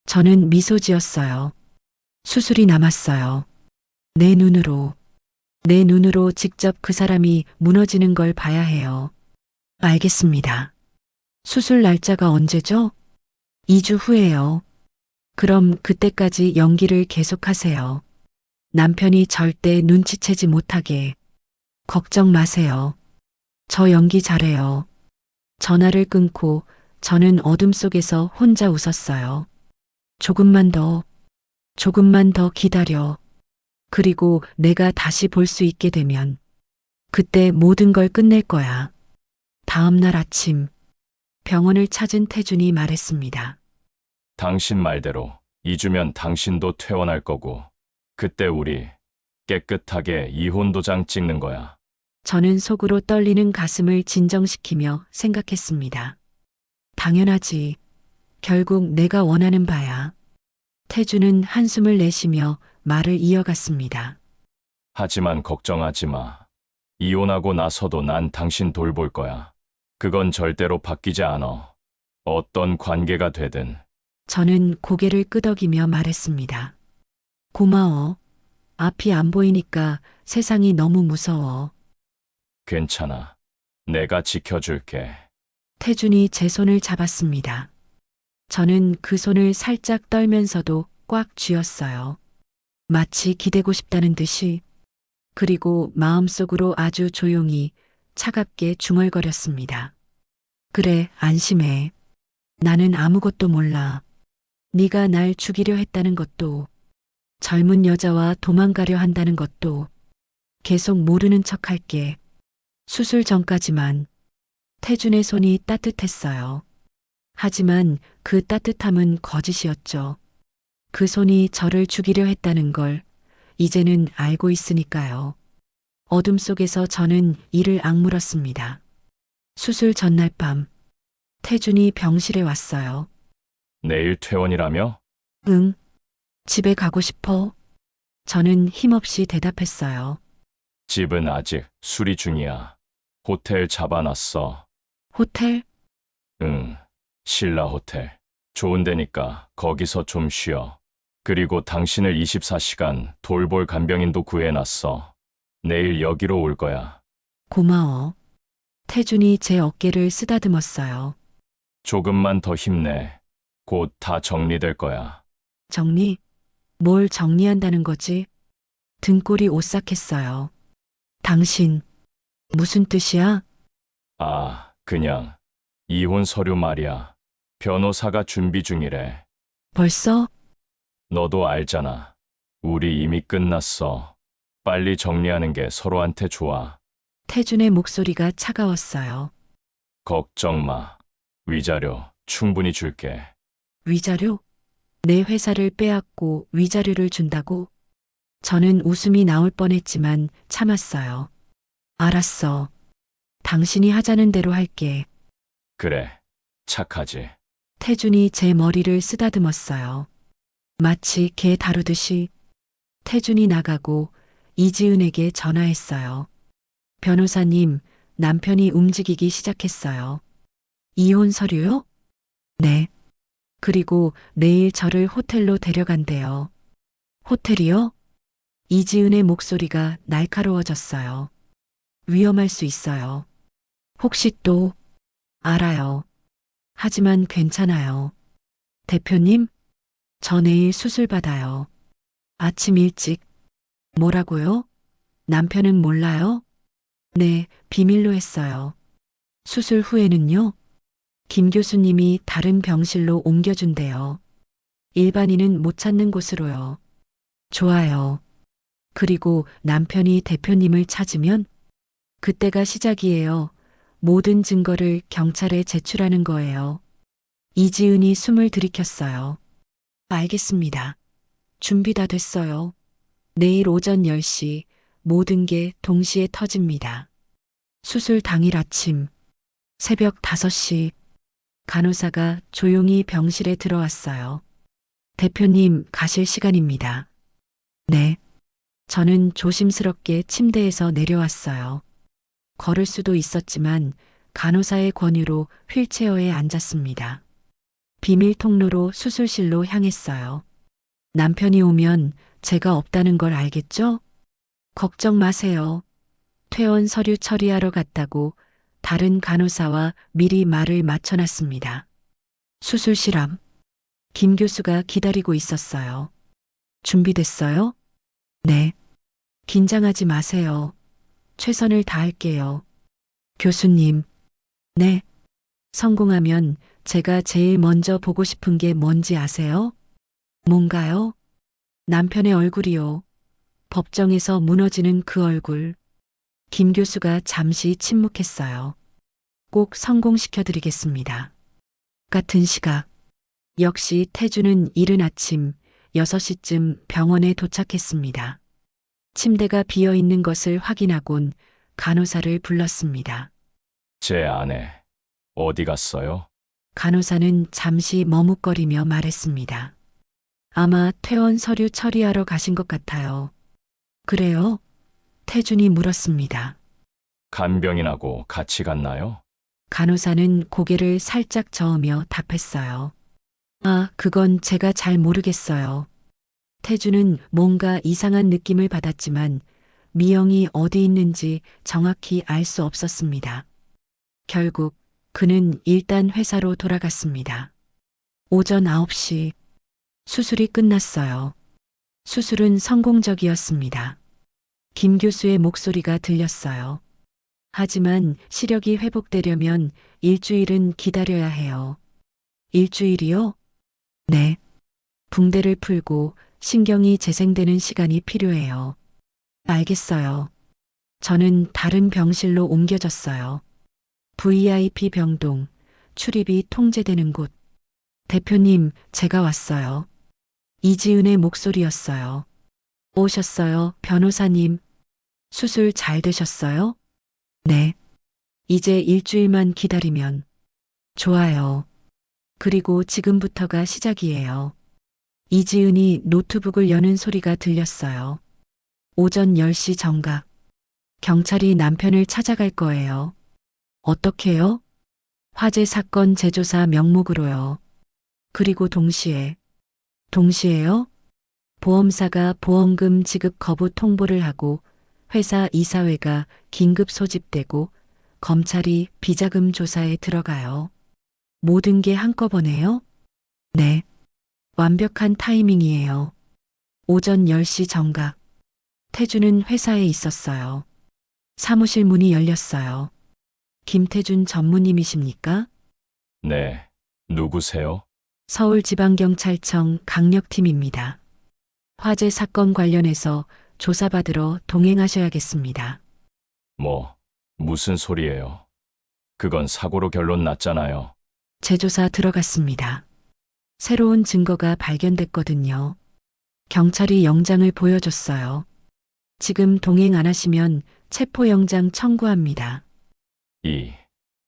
Speaker 2: 저는 미소 지었어요. 수술이 남았어요. 내 눈으로 직접 그 사람이 무너지는 걸 봐야 해요. 알겠습니다. 수술 날짜가 언제죠? 2주 후에요. 그럼 그때까지 연기를 계속하세요. 남편이 절대 눈치채지 못하게. 걱정 마세요. 저 연기 잘해요. 전화를 끊고 저는 어둠 속에서 혼자 웃었어요. 조금만 더 기다려. 그리고 내가 다시 볼 수 있게 되면 그때 모든 걸 끝낼 거야. 다음 날 아침 병원을 찾은 태준이 말했습니다.
Speaker 1: 당신 말대로 2주면 당신도 퇴원할 거고, 그때 우리 깨끗하게 이혼 도장 찍는 거야.
Speaker 2: 저는 속으로 떨리는 가슴을 진정시키며 생각했습니다. 당연하지. 결국 내가 원하는 바야. 태주는 한숨을 내쉬며 말을 이어갔습니다.
Speaker 1: 하지만 걱정하지 마. 이혼하고 나서도 난 당신 돌볼 거야. 그건 절대로 바뀌지 않아. 어떤 관계가 되든.
Speaker 2: 저는 고개를 끄덕이며 말했습니다. 고마워. 앞이 안 보이니까 세상이 너무 무서워.
Speaker 1: 괜찮아. 내가 지켜줄게.
Speaker 2: 태준이 제 손을 잡았습니다. 저는 그 손을 살짝 떨면서도 꽉 쥐었어요. 마치 기대고 싶다는 듯이. 그리고 마음속으로 아주 조용히 차갑게 중얼거렸습니다. 그래, 안심해. 나는 아무것도 몰라. 네가 날 죽이려 했다는 것도, 젊은 여자와 도망가려 한다는 것도 계속 모르는 척할게. 수술 전까지만. 태준의 손이 따뜻했어요. 하지만 그 따뜻함은 거짓이었죠. 그 손이 저를 죽이려 했다는 걸 이제는 알고 있으니까요. 어둠 속에서 저는 이를 악물었습니다. 수술 전날 밤, 태준이 병실에 왔어요.
Speaker 1: 내일 퇴원이라며?
Speaker 2: 응, 집에 가고 싶어. 저는 힘없이 대답했어요.
Speaker 1: 집은 아직 수리 중이야. 호텔 잡아놨어.
Speaker 2: 호텔?
Speaker 1: 응, 신라 호텔. 좋은 데니까 거기서 좀 쉬어. 그리고 당신을 24시간 돌볼 간병인도 구해놨어. 내일 여기로 올 거야.
Speaker 2: 고마워. 태준이 제 어깨를 쓰다듬었어요.
Speaker 1: 조금만 더 힘내. 곧 다 정리될 거야.
Speaker 2: 정리? 뭘 정리한다는 거지? 등골이 오싹했어요. 당신, 무슨 뜻이야?
Speaker 1: 아, 그냥 이혼 서류 말이야. 변호사가 준비 중이래.
Speaker 2: 벌써?
Speaker 1: 너도 알잖아. 우리 이미 끝났어. 빨리 정리하는 게 서로한테 좋아.
Speaker 2: 태준의 목소리가 차가웠어요.
Speaker 1: 걱정 마. 위자료 충분히 줄게.
Speaker 2: 위자료? 내 회사를 빼앗고 위자료를 준다고? 저는 웃음이 나올 뻔했지만 참았어요. 알았어. 당신이 하자는 대로 할게.
Speaker 1: 그래, 착하지.
Speaker 2: 태준이 제 머리를 쓰다듬었어요. 마치 개 다루듯이. 태준이 나가고 이지은에게 전화했어요. 변호사님, 남편이 움직이기 시작했어요. 이혼 서류요? 네. 그리고 내일 저를 호텔로 데려간대요. 호텔이요? 이지은의 목소리가 날카로워졌어요. 위험할 수 있어요. 혹시 또, 알아요. 하지만 괜찮아요. 대표님, 저 내일 수술 받아요. 아침 일찍. 뭐라고요? 남편은 몰라요? 네, 비밀로 했어요. 수술 후에는요? 김 교수님이 다른 병실로 옮겨준대요. 일반인은 못 찾는 곳으로요. 좋아요. 그리고 남편이 대표님을 찾으면 그때가 시작이에요. 모든 증거를 경찰에 제출하는 거예요. 이지은이 숨을 들이켰어요. 알겠습니다. 준비 다 됐어요. 내일 오전 10시 모든 게 동시에 터집니다. 수술 당일 아침 새벽 5시 간호사가 조용히 병실에 들어왔어요. 대표님 가실 시간입니다. 네. 저는 조심스럽게 침대에서 내려왔어요. 걸을 수도 있었지만 간호사의 권유로 휠체어에 앉았습니다. 비밀 통로로 수술실로 향했어요. 남편이 오면 제가 없다는 걸 알겠죠? 걱정 마세요. 퇴원 서류 처리하러 갔다고 다른 간호사와 미리 말을 맞춰놨습니다. 수술실 앞. 김 교수가 기다리고 있었어요. 준비됐어요? 네. 긴장하지 마세요. 최선을 다할게요. 교수님. 네. 성공하면 제가 제일 먼저 보고 싶은 게 뭔지 아세요? 뭔가요? 남편의 얼굴이요. 법정에서 무너지는 그 얼굴. 김 교수가 잠시 침묵했어요. 꼭 성공시켜드리겠습니다. 같은 시각. 역시 태주는 이른 아침 6시쯤 병원에 도착했습니다. 침대가 비어 있는 것을 확인하곤 간호사를 불렀습니다.
Speaker 1: 제 아내, 어디 갔어요?
Speaker 2: 간호사는 잠시 머뭇거리며 말했습니다. 아마 퇴원 서류 처리하러 가신 것 같아요. 그래요? 태준이 물었습니다.
Speaker 1: 간병인하고 같이 갔나요?
Speaker 2: 간호사는 고개를 살짝 저으며 답했어요. 아, 그건 제가 잘 모르겠어요. 태주는 뭔가 이상한 느낌을 받았지만 미영이 어디 있는지 정확히 알 수 없었습니다. 결국 그는 일단 회사로 돌아갔습니다. 오전 9시 수술이 끝났어요. 수술은 성공적이었습니다. 김 교수의 목소리가 들렸어요. 하지만 시력이 회복되려면 일주일은 기다려야 해요. 일주일이요? 네. 붕대를 풀고 신경이 재생되는 시간이 필요해요. 알겠어요. 저는 다른 병실로 옮겨졌어요. VIP 병동, 출입이 통제되는 곳. 대표님, 제가 왔어요. 이지은의 목소리였어요. 오셨어요, 변호사님. 수술 잘 되셨어요? 네. 이제 일주일만 기다리면. 좋아요. 그리고 지금부터가 시작이에요. 이지은이 노트북을 여는 소리가 들렸어요. 오전 10시 정각. 경찰이 남편을 찾아갈 거예요. 어떻게요? 화재 사건 재조사 명목으로요. 그리고 동시에요? 보험사가 보험금 지급 거부 통보를 하고 회사 이사회가 긴급 소집되고 검찰이 비자금 조사에 들어가요. 모든 게 한꺼번에요? 네. 완벽한 타이밍이에요. 오전 10시 정각. 태준은 회사에 있었어요. 사무실 문이 열렸어요. 김태준 전무님이십니까?
Speaker 1: 네. 누구세요?
Speaker 2: 서울지방경찰청 강력팀입니다. 화재 사건 관련해서 조사받으러 동행하셔야겠습니다.
Speaker 1: 무슨 소리예요? 그건 사고로 결론 났잖아요.
Speaker 2: 재조사 들어갔습니다. 새로운 증거가 발견됐거든요. 경찰이 영장을 보여줬어요. 지금 동행 안 하시면 체포영장 청구합니다.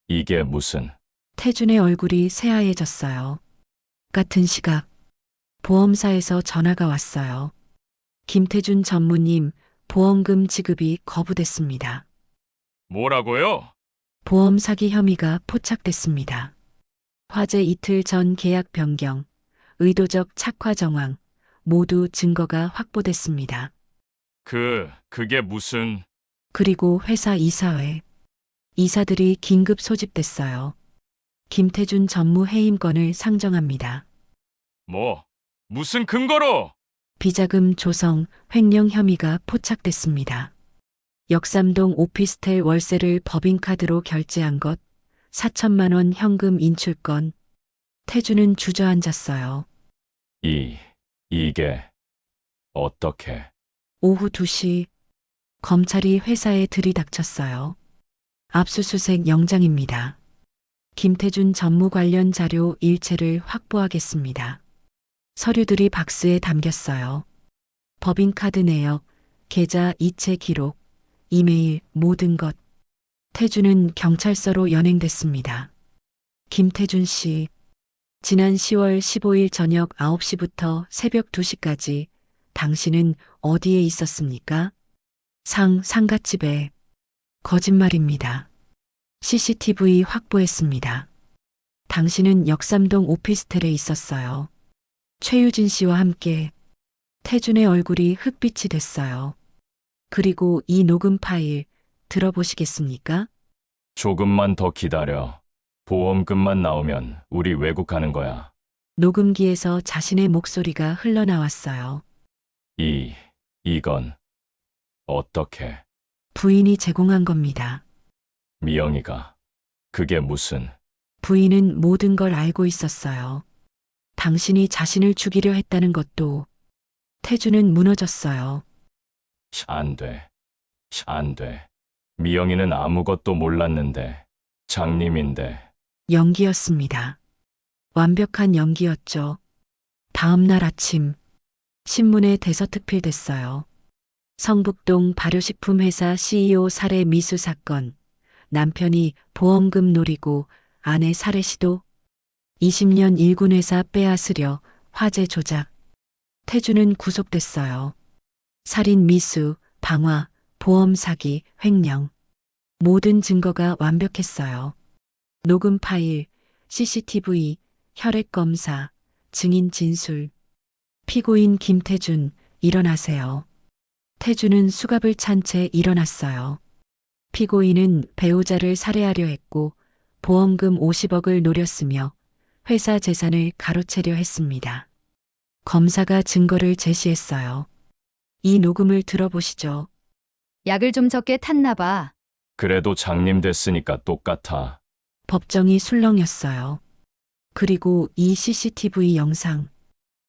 Speaker 1: 이게 무슨,
Speaker 2: 태준의 얼굴이 새하얘졌어요. 같은 시각, 보험사에서 전화가 왔어요. 김태준 전무님, 보험금 지급이 거부됐습니다.
Speaker 1: 뭐라고요?
Speaker 2: 보험 사기 혐의가 포착됐습니다. 화재 이틀 전 계약 변경, 의도적 착화 정황, 모두 증거가 확보됐습니다.
Speaker 1: 그게 무슨,
Speaker 2: 그리고 회사 이사회. 이사들이 긴급 소집됐어요. 김태준 전무 해임권을 상정합니다.
Speaker 1: 무슨 근거로?
Speaker 2: 비자금 조성, 횡령 혐의가 포착됐습니다. 역삼동 오피스텔 월세를 법인카드로 결제한 것, 4천만 원 현금 인출건. 태준은 주저앉았어요.
Speaker 1: 이게, 어떻게,
Speaker 2: 오후 2시, 검찰이 회사에 들이닥쳤어요. 압수수색 영장입니다. 김태준 전무 관련 자료 일체를 확보하겠습니다. 서류들이 박스에 담겼어요. 법인카드 내역, 계좌 이체 기록, 이메일, 모든 것. 태준은 경찰서로 연행됐습니다. 김태준 씨, 지난 10월 15일 저녁 9시부터 새벽 2시까지 당신은 어디에 있었습니까? 상갓집에. 거짓말입니다. CCTV 확보했습니다. 당신은 역삼동 오피스텔에 있었어요. 최유진 씨와 함께. 태준의 얼굴이 흑빛이 됐어요. 그리고 이 녹음 파일 들어보시겠습니까?
Speaker 1: 조금만 더 기다려. 보험금만 나오면 우리 외국 가는 거야.
Speaker 2: 녹음기에서 자신의 목소리가 흘러나왔어요.
Speaker 1: 이건, 어떻게,
Speaker 2: 부인이 제공한 겁니다.
Speaker 1: 미영이가, 그게 무슨,
Speaker 2: 부인은 모든 걸 알고 있었어요. 당신이 자신을 죽이려 했다는 것도. 태준은 무너졌어요.
Speaker 1: 안 돼. 미영이는 아무것도 몰랐는데, 장님인데,
Speaker 2: 연기였습니다. 완벽한 연기였죠. 다음 날 아침, 신문에 대서특필됐어요. 성북동 발효식품 회사 CEO 살해 미수 사건. 남편이 보험금 노리고 아내 살해 시도. 20년 일군 회사 빼앗으려 화재 조작. 태준은 구속됐어요. 살인 미수, 방화, 보험 사기, 횡령. 모든 증거가 완벽했어요. 녹음 파일, CCTV, 혈액 검사, 증인 진술. 피고인 김태준, 일어나세요. 태준은 수갑을 찬 채 일어났어요. 피고인은 배우자를 살해하려 했고 보험금 50억을 노렸으며 회사 재산을 가로채려 했습니다. 검사가 증거를 제시했어요. 이 녹음을 들어보시죠.
Speaker 3: 약을 좀 적게 탔나 봐.
Speaker 1: 그래도 장님 됐으니까 똑같아.
Speaker 2: 법정이 술렁였어요. 그리고 이 CCTV 영상.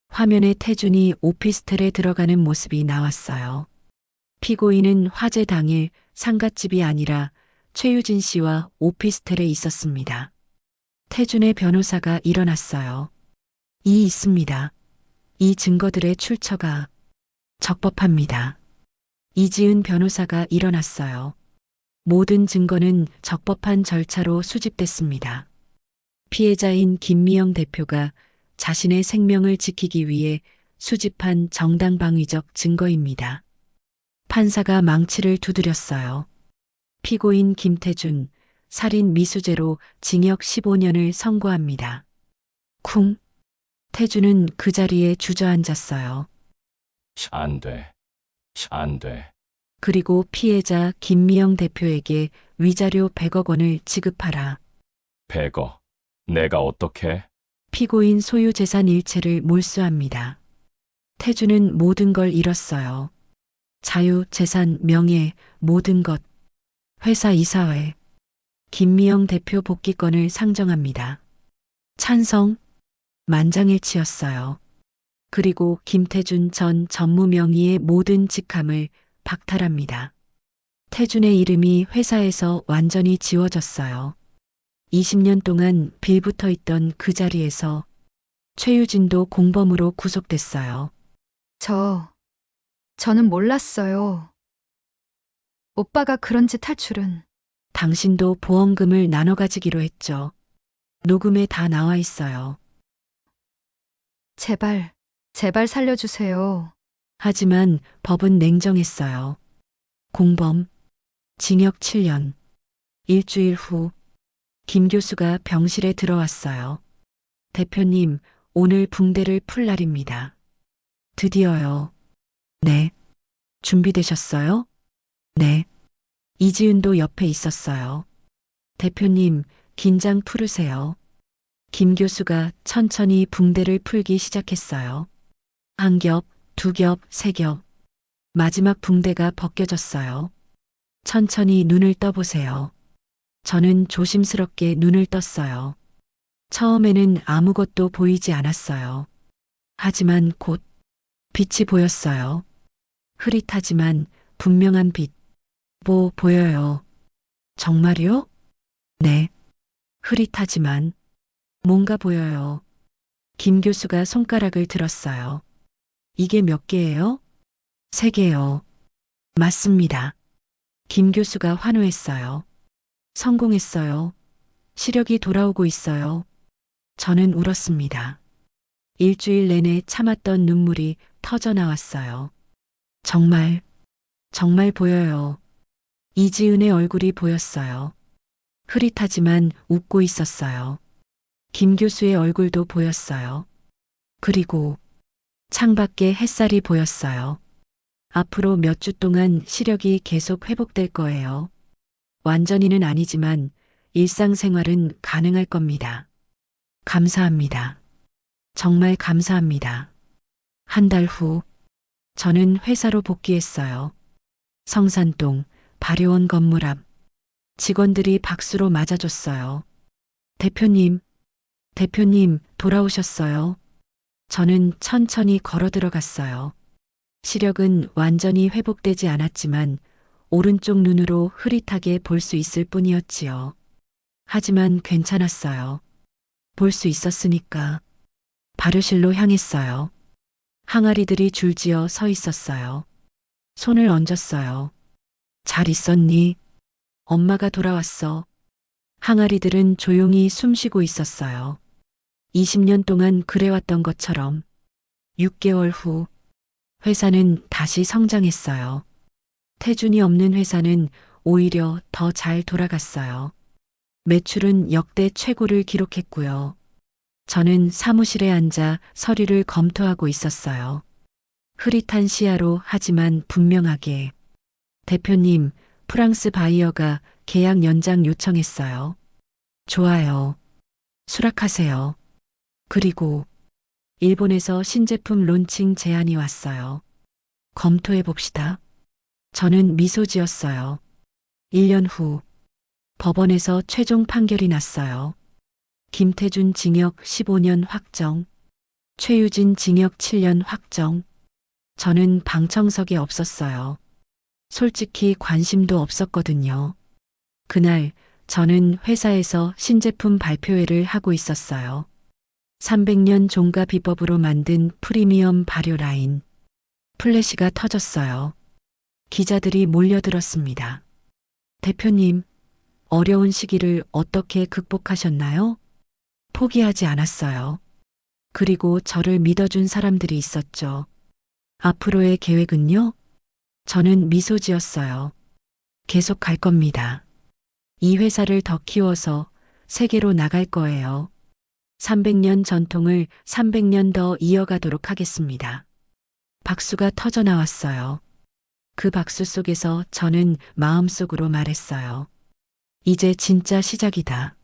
Speaker 2: 화면에 태준이 오피스텔에 들어가는 모습이 나왔어요. 피고인은 화재 당일 상갓집이 아니라 최유진 씨와 오피스텔에 있었습니다. 태준의 변호사가 일어났어요. 있습니다. 이 증거들의 출처가 적법합니다. 이지은 변호사가 일어났어요. 모든 증거는 적법한 절차로 수집됐습니다. 피해자인 김미영 대표가 자신의 생명을 지키기 위해 수집한 정당방위적 증거입니다. 판사가 망치를 두드렸어요. 피고인 김태준, 살인 미수죄로 징역 15년을 선고합니다. 쿵. 태준은 그 자리에 주저앉았어요.
Speaker 1: 안 돼.
Speaker 2: 그리고 피해자 김미영 대표에게 위자료 100억 원을 지급하라.
Speaker 1: 100억. 내가 어떻게?
Speaker 2: 피고인 소유 재산 일체를 몰수합니다. 태주는 모든 걸 잃었어요. 자유, 재산, 명예, 모든 것. 회사 이사회. 김미영 대표 복귀권을 상정합니다. 찬성. 만장일치였어요. 그리고 김태준 전 전무명의의 모든 직함을 박탈합니다. 태준의 이름이 회사에서 완전히 지워졌어요. 20년 동안 빌붙어 있던 그 자리에서 최유진도 공범으로 구속됐어요.
Speaker 3: 저는 몰랐어요. 오빠가 그런 짓 할 줄은.
Speaker 2: 당신도 보험금을 나눠 가지기로 했죠. 녹음에 다 나와 있어요.
Speaker 3: 제발 살려주세요.
Speaker 2: 하지만 법은 냉정했어요. 공범, 징역 7년. 일주일 후, 김 교수가 병실에 들어왔어요. 대표님, 오늘 붕대를 풀 날입니다. 드디어요. 네. 준비되셨어요? 네. 이지은도 옆에 있었어요. 대표님, 긴장 풀으세요. 김 교수가 천천히 붕대를 풀기 시작했어요. 한 겹, 두 겹, 세 겹. 마지막 붕대가 벗겨졌어요. 천천히 눈을 떠보세요. 저는 조심스럽게 눈을 떴어요. 처음에는 아무것도 보이지 않았어요. 하지만 곧 빛이 보였어요. 흐릿하지만 분명한 빛. 보여요. 정말요? 네. 흐릿하지만 뭔가 보여요. 김 교수가 손가락을 들었어요. 이게 몇 개예요? 3개요. 맞습니다. 김 교수가 환호했어요. 성공했어요. 시력이 돌아오고 있어요. 저는 울었습니다. 일주일 내내 참았던 눈물이 터져 나왔어요. 정말 보여요. 이지은의 얼굴이 보였어요. 흐릿하지만 웃고 있었어요. 김 교수의 얼굴도 보였어요. 그리고 창밖에 햇살이 보였어요. 앞으로 몇 주 동안 시력이 계속 회복될 거예요. 완전히는 아니지만 일상생활은 가능할 겁니다. 감사합니다. 정말 감사합니다. 한 달 후, 저는 회사로 복귀했어요. 성산동 발효원 건물 앞. 직원들이 박수로 맞아줬어요. 대표님 돌아오셨어요. 저는 천천히 걸어 들어갔어요. 시력은 완전히 회복되지 않았지만 오른쪽 눈으로 흐릿하게 볼 수 있을 뿐이었지요. 하지만 괜찮았어요. 볼 수 있었으니까. 발효실로 향했어요. 항아리들이 줄지어 서 있었어요. 손을 얹었어요. 잘 있었니? 엄마가 돌아왔어. 항아리들은 조용히 숨쉬고 있었어요. 20년 동안 그래왔던 것처럼 6개월 후 회사는 다시 성장했어요. 태준이 없는 회사는 오히려 더 잘 돌아갔어요. 매출은 역대 최고를 기록했고요. 저는 사무실에 앉아 서류를 검토하고 있었어요. 흐릿한 시야로 하지만 분명하게. 대표님, 프랑스 바이어가 계약 연장 요청했어요. 좋아요. 수락하세요. 그리고 일본에서 신제품 론칭 제안이 왔어요. 검토해 봅시다. 저는 미소 지었어요. 1년 후 법원에서 최종 판결이 났어요. 김태준 징역 15년 확정, 최유진 징역 7년 확정. 저는 방청석에 없었어요. 솔직히 관심도 없었거든요. 그날 저는 회사에서 신제품 발표회를 하고 있었어요. 300년 종가 비법으로 만든 프리미엄 발효 라인. 플래시가 터졌어요. 기자들이 몰려들었습니다. 대표님, 어려운 시기를 어떻게 극복하셨나요? 포기하지 않았어요. 그리고 저를 믿어준 사람들이 있었죠. 앞으로의 계획은요? 저는 미소 지었어요. 계속 갈 겁니다. 이 회사를 더 키워서 세계로 나갈 거예요. 300년 전통을 300년 더 이어가도록 하겠습니다. 박수가 터져 나왔어요. 그 박수 속에서 저는 마음속으로 말했어요. 이제 진짜 시작이다.